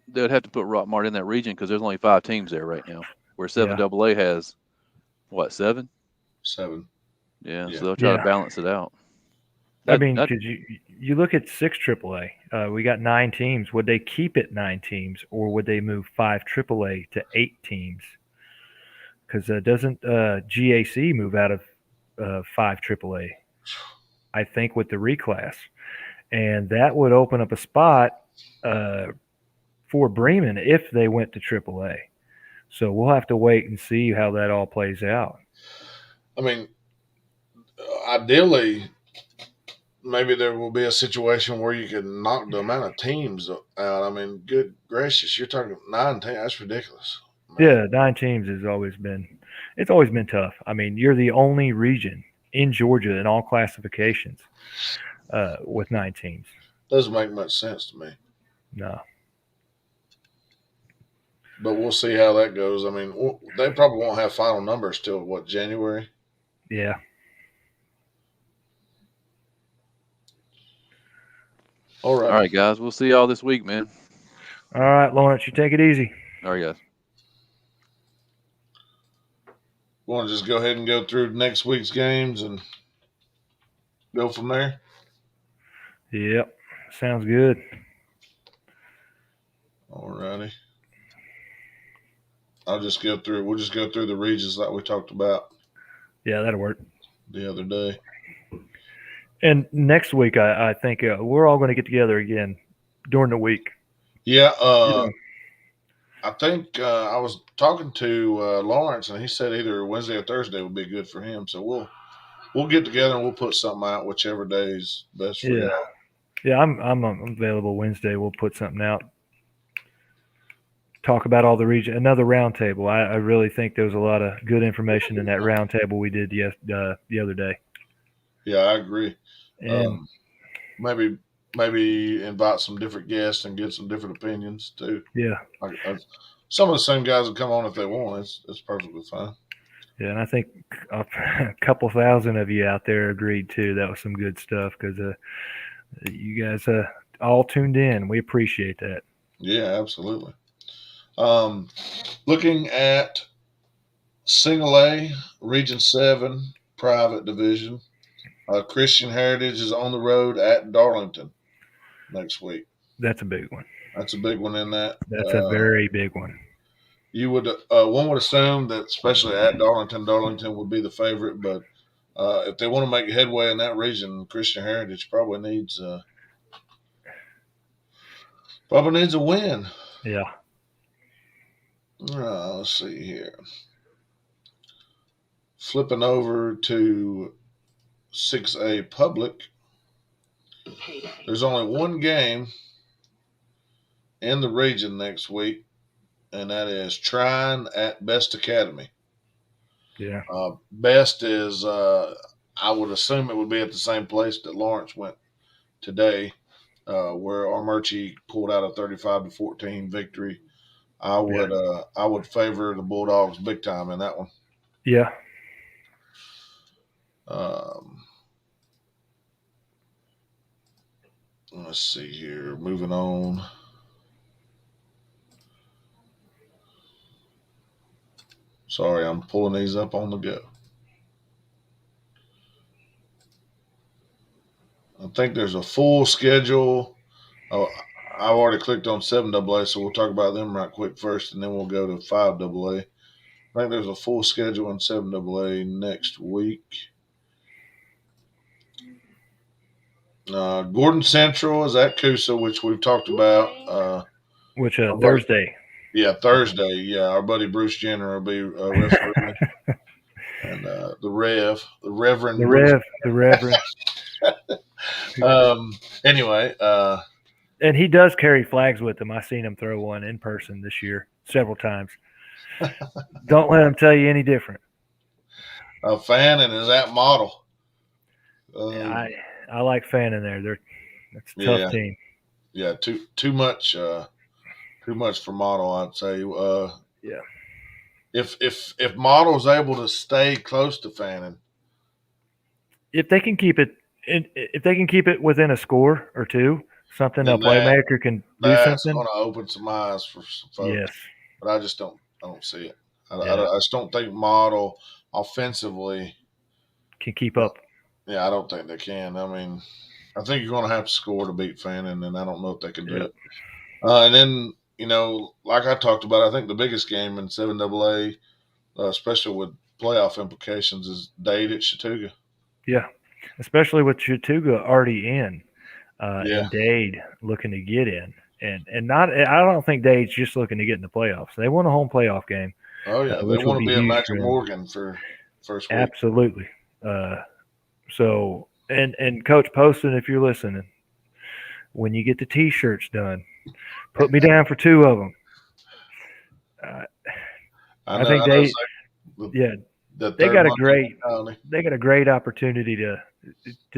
they'd have to put Rockmart in that region because there's only 5 teams there right now, where 7AA has what, 7? 7. Yeah, so they'll try to balance it out. Because you look at 6 AAA, we got 9 teams. Would they keep it 9 teams, or would they move 5 AAA to 8 teams? Because doesn't GAC move out of 5 AAA? I think with the reclass, and that would open up a spot for Bremen if they went to AAA. So we'll have to wait and see how that all plays out. I mean, ideally, maybe there will be a situation where you can knock the amount of teams out. I mean, good gracious, you're talking 9 teams. That's ridiculous. Yeah, 9 teams has always been tough. I mean, you're the only region in Georgia in all classifications with 9 teams. Doesn't make much sense to me. No. But we'll see how that goes. I mean, they probably won't have final numbers till January? Yeah. All right, guys. We'll see y'all this week, man. All right, Lawrence, you take it easy. All right, guys. Want to just go ahead and go through next week's games and go from there? Yep. Sounds good. All righty. We'll just go through the regions that we talked about. Yeah, that'll work. The other day. And next week, I think we're all going to get together again during the week. Yeah. I think I was talking to Lawrence, and he said either Wednesday or Thursday would be good for him. So we'll get together and we'll put something out whichever day is best for you. Yeah, I'm available Wednesday. We'll put something out. Talk about all the region. Another roundtable. I really think there was a lot of good information in that roundtable we did the other day. Yeah, I agree. And maybe invite some different guests and get some different opinions too. Yeah. Some of the same guys will come on if they want. It's perfectly fine. Yeah, and I think a couple thousand of you out there agreed too. That was some good stuff because you guys all tuned in. We appreciate that. Yeah, absolutely. Looking at Single A, Region 7, Private Division, Christian Heritage is on the road at Darlington next week. That's a big one. That's a big one in that. That's a very big one. You would one would assume that, especially at Darlington, Darlington would be the favorite. But if they want to make headway in that region, Christian Heritage probably needs a win. Yeah. Let's see here. Flipping over to 6A Public, there's only one game in the region next week, and that is Trine at Best Academy. Yeah. Best is, I would assume it would be at the same place that Lawrence went today, where Armurchie pulled out a 35-14 victory. I would favor the Bulldogs big time in that one. Yeah. Let's see here. Moving on. Sorry, I'm pulling these up on the go. I think there's a full schedule. Oh, I've already clicked on 7AA, so we'll talk about them right quick first, and then we'll go to 5AA. I think there's a full schedule in 7AA next week. Gordon Central is at Coosa, which we've talked about. Thursday. Yeah, Thursday. Yeah, our buddy Bruce Jenner will be refereeing. And the Reverend. Anyway. And he does carry flags with him. I've seen him throw one in person this year several times. Don't let him tell you any different. Fannin is at Model. I like Fannin there. That's a tough team. Yeah, too much for Model, I'd say. Yeah. If Model's able to stay close to Fannin, if they can keep it within a score or two, something a playmaker can do something. That's going to open some eyes for some folks. Yes. But I just don't see it. I just don't think Model offensively can keep up. Yeah, I don't think they can. I mean, I think you're going to have to score to beat Fannin, and I don't know if they can do it. And then, like I talked about, I think the biggest game in 7AA, especially with playoff implications, is Dade at Chattooga. Yeah, especially with Chattooga already in, and Dade looking to get in. And not, I don't think Dade's just looking to get in the playoffs. They want a home playoff game. Oh, yeah. They want to be a Magic Morgan for first week. Absolutely. So, and Coach Poston, if you're listening, when you get the T-shirts done, put me down for two of them. I think they got a great opportunity to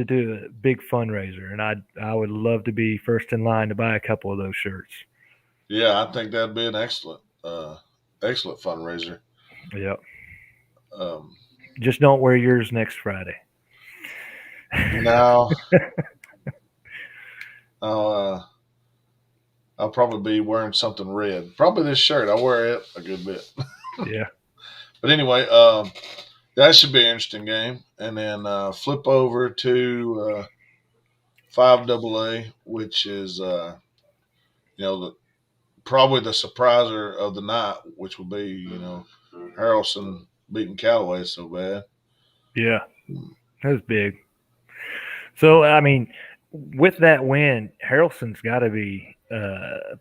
do a big fundraiser, and I would love to be first in line to buy a couple of those shirts. Yeah, I think that'd be an excellent fundraiser. Yep. Just don't wear yours next Friday. No. I'll probably be wearing something red. Probably this shirt. I wear it a good bit. Yeah. But anyway, that should be an interesting game. And then flip over to 5AA, which is probably the surpriser of the night, which will be Harrelson beating Callaway so bad. Yeah, that was big. So I mean, with that win, Harrelson's got to be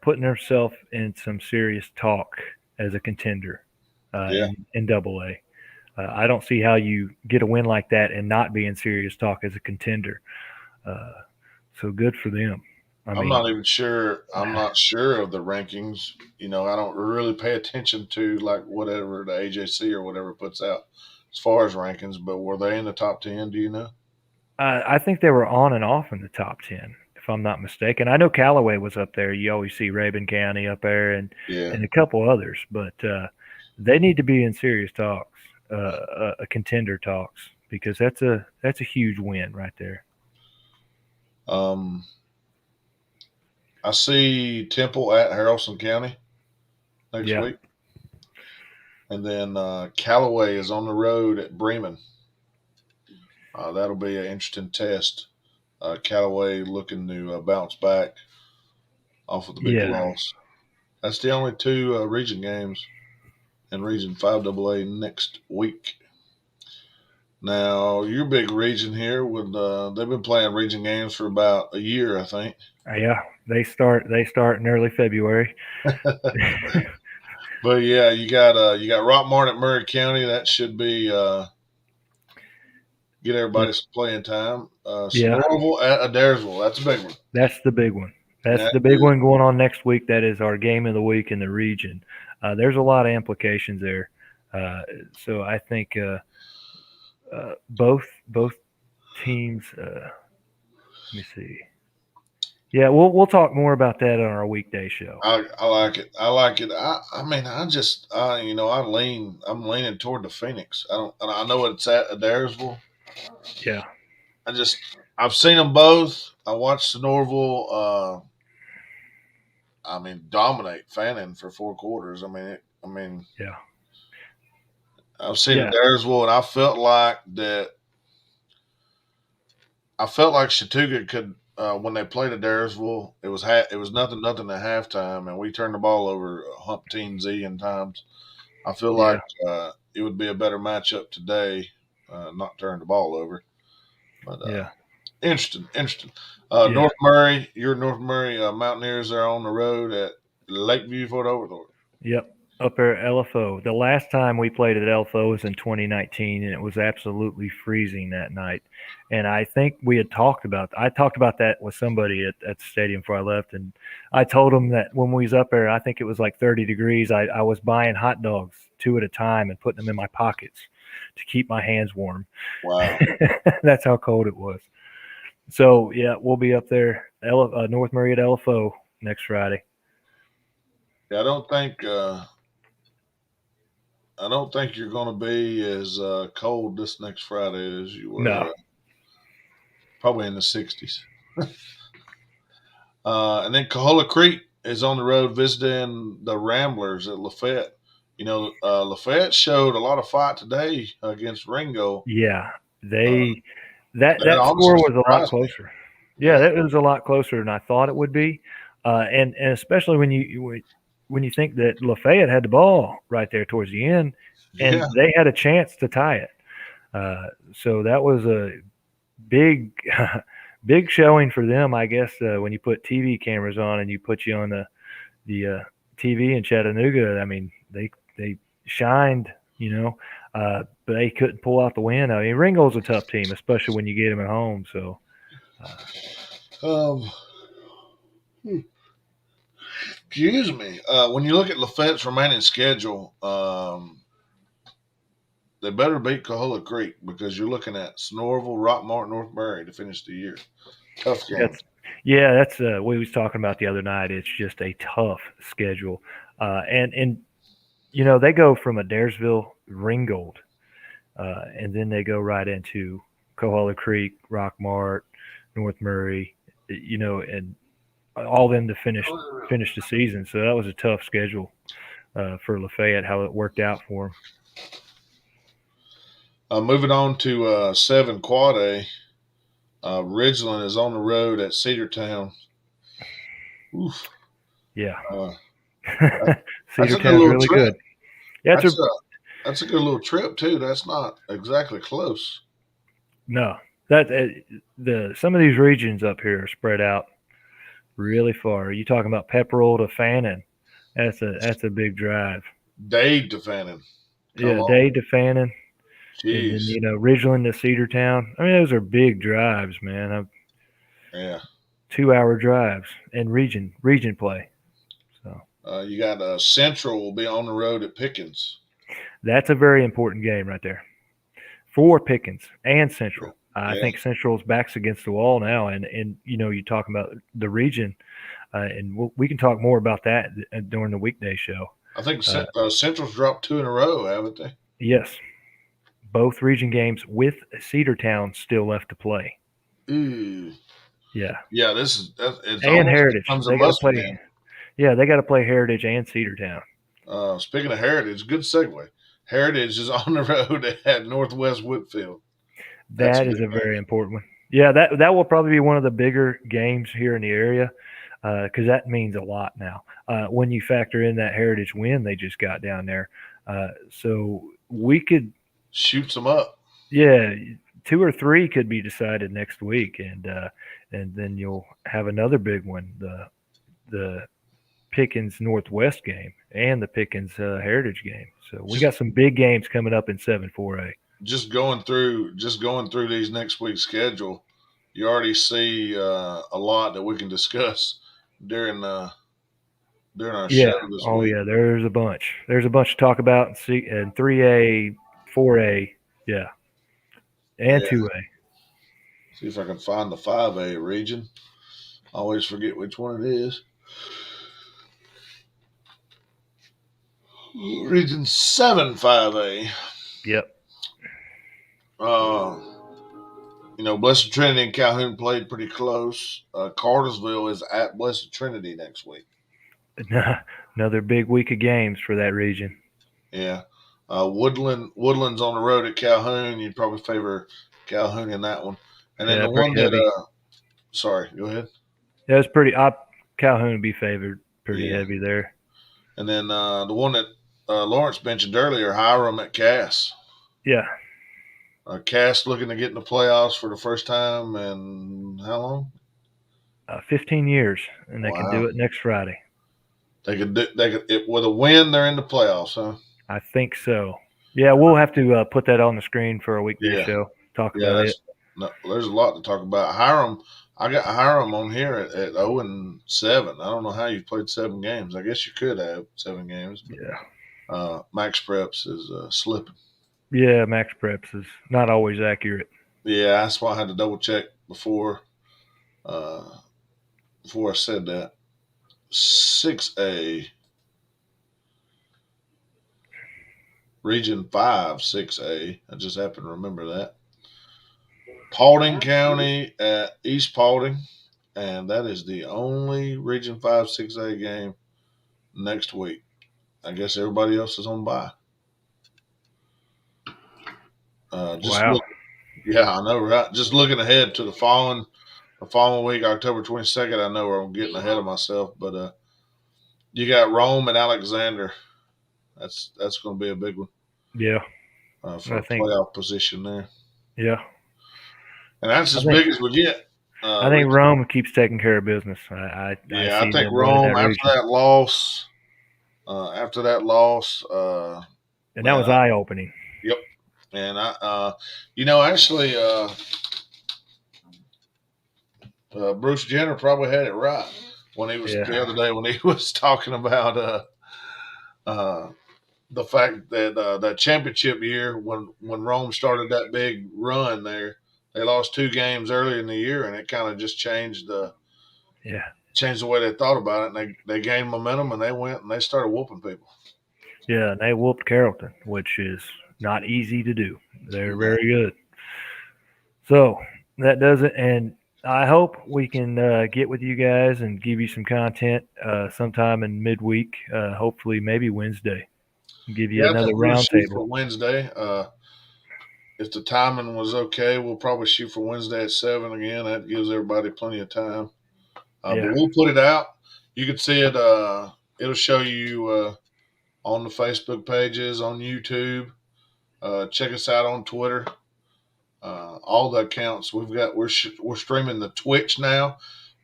putting himself in some serious talk as a contender in AA. I don't see how you get a win like that and not be in serious talk as a contender. So good for them. I'm not even sure. I'm not sure of the rankings. I don't really pay attention to like whatever the AJC or whatever puts out as far as rankings. But were they in the top 10? Do you know? I think they were on and off in the top 10, if I'm not mistaken. I know Callaway was up there. You always see Rabun County up there and a couple others, but they need to be in serious talks, contender talks, because that's a huge win right there. I see Temple at Harrelson County. next week. And then Callaway is on the road at Bremen. That'll be an interesting test. Callaway looking to bounce back off of the big loss. That's the only two region games in Region 5AA next week. Now, your big region here, they've been playing region games for about a year, I think. Yeah, they start in early February. But yeah, you got Rockmart at Murray County. That should be get everybody some playing time. Snorville at Adairsville. That's a big one. That's the big one. That's the big one going on next week. That is our game of the week in the region. There's a lot of implications there. So I think both teams. Let me see. Yeah, we'll talk more about that on our weekday show. I like it. I like it. I'm leaning toward the Phoenix. I know it's at Adairsville. Yeah. I've seen them both. I watched Norville. Dominate Fannin for 4 quarters. Yeah. I've seen Adairsville, and I felt like Chattooga could. When they played Adairsville, it was nothing at halftime, and we turned the ball over hump Team Z in times. I feel like it would be a better matchup today, not turn the ball over. But interesting. North Murray, your North Murray Mountaineers are on the road at Lakeview Fort Overthorpe. Yep, up there at LFO. The last time we played at LFO was in 2019, and it was absolutely freezing that night. And I think I talked about that with somebody at the stadium before I left, and I told them that when we was up there, I think it was like 30 degrees. I was buying hot dogs 2 at a time and putting them in my pockets to keep my hands warm. Wow. That's how cold it was. So, yeah, we'll be up there, North Murray at LFO next Friday. Yeah, I don't think you're going to be as cold this next Friday as you were. No. Probably in the 60s. And then Coahulla Creek is on the road visiting the Ramblers at Lafayette. Lafayette showed a lot of fight today against Ringo. Yeah, that score was a lot closer. Yeah, that was a lot closer than I thought it would be, and especially when you think that Lafayette had the ball right there towards the end, and they had a chance to tie it. So that was a big showing for them, I guess. When you put TV cameras on and you put you on the TV in Chattanooga, I mean they shined, but they couldn't pull out the win. I mean, Ringo's a tough team, especially when you get them at home. So, excuse me. When you look at Lafayette's remaining schedule, they better beat Coahulla Creek because you're looking at Snorville, Rockmart, North Murray to finish the year. Tough game. That's what we was talking about the other night. It's just a tough schedule, and they go from Adairsville, Ringgold, and then they go right into Coahulla Creek, Rockmart, North Murray, and all them to finish the season. So that was a tough schedule for Lafayette, how it worked out for them. Moving on to 7 Quad A, Ridgeland is on the road at Cedartown. Oof. Yeah. Cedartown's really good. Yeah, that's a good little trip too. That's not exactly close. No, some of these regions up here are spread out really far. Are you talking about Pepperell to Fannin? That's a big drive. Dade to Fannin. Dade to Fannin. Jeez. And then, Ridgeland to Cedartown. I mean, those are big drives, man. 2-hour drives and region play. So you got Central will be on the road at Pickens. That's a very important game right there for Pickens and Central. I think Central's back's against the wall now, and you're talking about the region, and we can talk more about that during the weekday show. I think Central's dropped 2 in a row, haven't they? Yes. Both region games with Cedartown still left to play. Ooh. Yeah. Yeah, it's and Heritage. They got to play. Yeah, they got to play Heritage and Cedartown. Speaking of Heritage, good segue. Heritage is on the road at Northwest Whitfield. That is a very important one. Yeah, that will probably be one of the bigger games here in the area because that means a lot now. When you factor in that Heritage win they just got down there, so we could shoot some up. Yeah, 2 or 3 could be decided next week, and then you'll have another big one, the Pickens Northwest game and the Pickens Heritage game. So we got some big games coming up in 7-4A. Just going through these next week's schedule, you already see a lot that we can discuss during our show this week. Yeah, there's a bunch. There's a bunch to talk about in 3A, 4A, yeah, and 2A. See if I can find the 5A region. I always forget which one it is. Region 7 5A. Yep. Blessed Trinity and Calhoun played pretty close. Cartersville is at Blessed Trinity next week. Another big week of games for that region. Yeah. Woodland's on the road at Calhoun. You'd probably favor Calhoun in that one. And then the one heavy. that sorry, go ahead. Yeah, it's pretty Calhoun would be favored pretty heavy there. And then the one that Lawrence mentioned earlier, Hiram at Cass. Yeah. Cass looking to get in the playoffs for the first time in how long? 15 years, and they can do it next Friday. They could with a win, they're in the playoffs, huh? I think so. Yeah, we'll have to put that on the screen for a weekday show. Talk about it. No, there's a lot to talk about. Hiram, I got Hiram on here at 0-7. I don't know how you've played 7 games. I guess you could have 7 games. But, Max Preps is slipping. Yeah, Max Preps is not always accurate. Yeah, that's why I had to double check before I said that. 6A. Region 5, 6A. I just happened to remember that. Paulding County at East Paulding, and that is the only Region 5, 6A game next week. I guess everybody else is on bye. Wow. I know, right? Just looking ahead to the following week, October 22nd. I know I'm getting ahead of myself, but you got Rome and Alexander. That's going to be a big one. Yeah. For a playoff position there. Yeah. And that's as big as we get. I think Rome keeps taking care of business. I think Rome after that loss. And that was eye-opening. Yep. And Bruce Jenner probably had it right when he was the other day when he was talking about the fact that that championship year when Rome started that big run there, they lost 2 games early in the year, and it kind of just changed the way they thought about it. And they gained momentum, and they went and they started whooping people. Yeah, and they whooped Carrollton, which is not easy to do. They're very good. So that does it, and I hope we can get with you guys and give you some content sometime in midweek, hopefully maybe Wednesday. Give you another roundtable for Wednesday. If the timing was okay, we'll probably shoot for Wednesday at 7 again. That gives everybody plenty of time. But we'll put it out. You can see it. It'll show you on the Facebook pages, on YouTube. Check us out on Twitter. All the accounts we're streaming the Twitch now.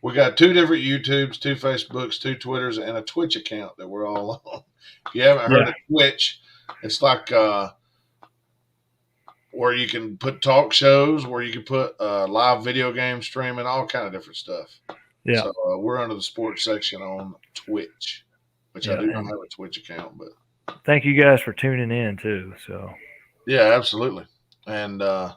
We got 2 different YouTubes, 2 Facebooks, 2 Twitters, and a Twitch account that we're all on. If you haven't heard of Twitch, it's like where you can put talk shows, where you can put live video game streaming, all kind of different stuff. Yeah. So we're under the sports section on Twitch, which I do not have a Twitch account, but thank you guys for tuning in too. So yeah, absolutely. And what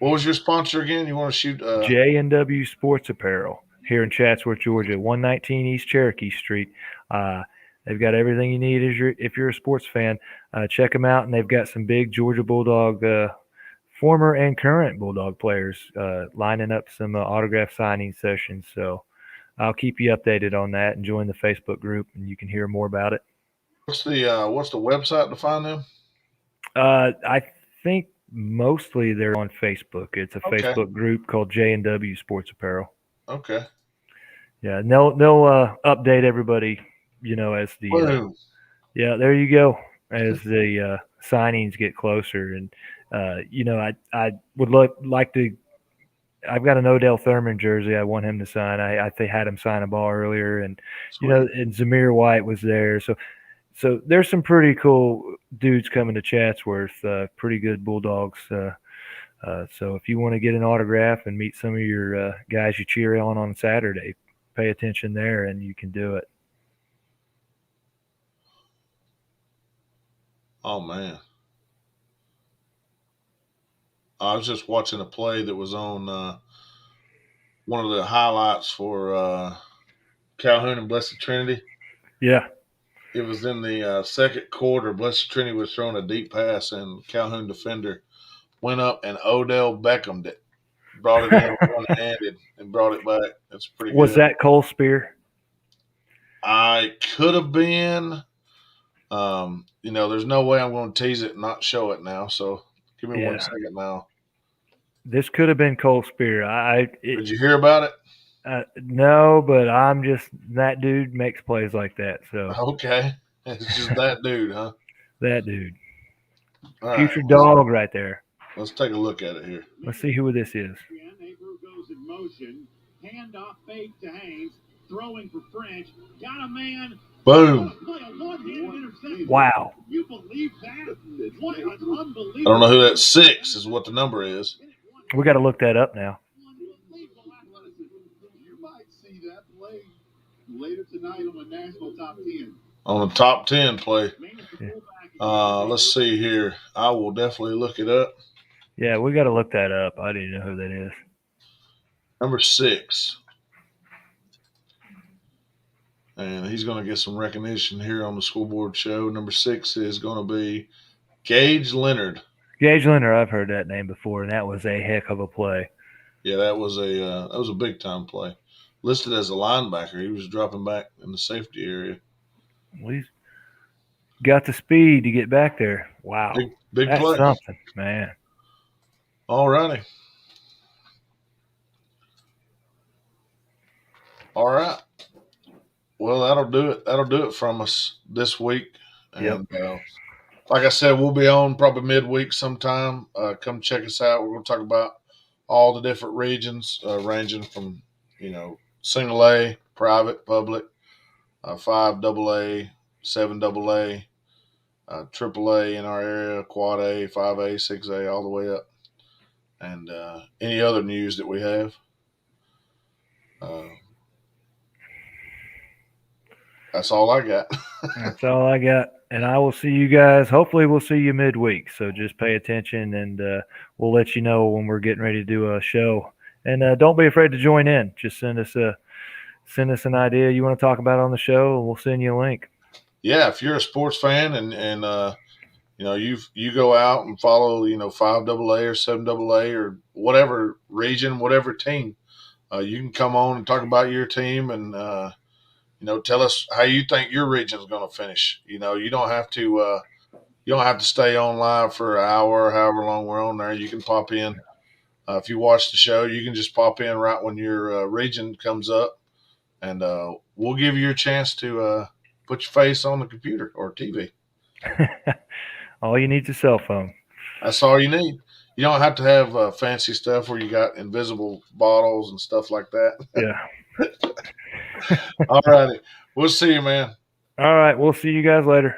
was your sponsor again? You want to shoot J&W Sports Apparel here in Chatsworth, Georgia, 119 East Cherokee Street. They've got everything you need if you're a sports fan. Check them out, and they've got some big Georgia Bulldog, former and current Bulldog players lining up some autograph signing sessions. So I'll keep you updated on that, and join the Facebook group, and you can hear more about it. What's the website to find them? I think mostly they're on Facebook. It's a Okay. Facebook group called J&W Sports Apparel. Okay. Yeah, and they'll update everybody, as the Boom. yeah, there you go, as the signings get closer, and I would like to. I've got an Odell Thurman jersey. I want him to sign. I had him sign a ball earlier, and Sweet. and Zamir White was there. So there's some pretty cool dudes coming to Chatsworth. Pretty good Bulldogs. So if you want to get an autograph and meet some of your guys you cheer on Saturday, pay attention there, and you can do it. Oh man. I was just watching a play that was on one of the highlights for Calhoun and Blessed Trinity. Yeah. It was in the second quarter. Blessed Trinity was throwing a deep pass, and Calhoun defender went up and Odell Beckham'd it. Brought it in one-handed and brought it back. That's pretty good. Was that Cole Spear? I could have been. There's no way I'm going to tease it and not show it now. So give me 1 second now. This could have been Cole Spear. Did you hear about it? No, but that dude makes plays like that. So okay, it's just that dude, huh? That dude, all future right, dog right there. Let's take a look at it here. Let's see who this is. Goes in motion, handoff fake to Haynes, throwing for French, got a man. Boom! Wow! You believe that? What an unbelievable! I don't know who that 6 is. What the number is? We got to look that up now. You might see that play later tonight on the national top 10. On the top 10 play. Let's see here. I will definitely look it up. Yeah, we got to look that up. I didn't know who that is. Number 6. And he's going to get some recognition here on the Scoreboard show. Number 6 is going to be Gage Leonard. Gage Leonard, I've heard that name before, and that was a heck of a play. Yeah, that was a big time play. Listed as a linebacker, he was dropping back in the safety area. Well, he's got the speed to get back there. Wow, big that's play, something, man. All righty. All right. Well, that'll do it. That'll do it from us this week. And like I said, we'll be on probably midweek sometime. Come check us out. We're going to talk about all the different regions, ranging from, single A, private, public, 5 AA, 7 AA, triple A in our area, quad A, 5A, 6A, all the way up. And any other news that we have. That's all I got. That's all I got. And I will see you guys. Hopefully we'll see you midweek. So just pay attention, and we'll let you know when we're getting ready to do a show. And don't be afraid to join in. Just send us an idea you want to talk about on the show, and we'll send you a link. Yeah, if you're a sports fan and you go out and follow 5 AA or 7 AA or whatever region, whatever team, you can come on and talk about your team and tell us how you think your region is going to finish. You don't have to stay on live for an hour or however long we're on there. You can pop in. If you watch the show, you can just pop in right when your region comes up, and we'll give you a chance to put your face on the computer or TV. All you need is a cell phone. That's all you need. You don't have to have fancy stuff where you got invisible bottles and stuff like that. Yeah. All righty. We'll see you, man. All right. We'll see you guys later.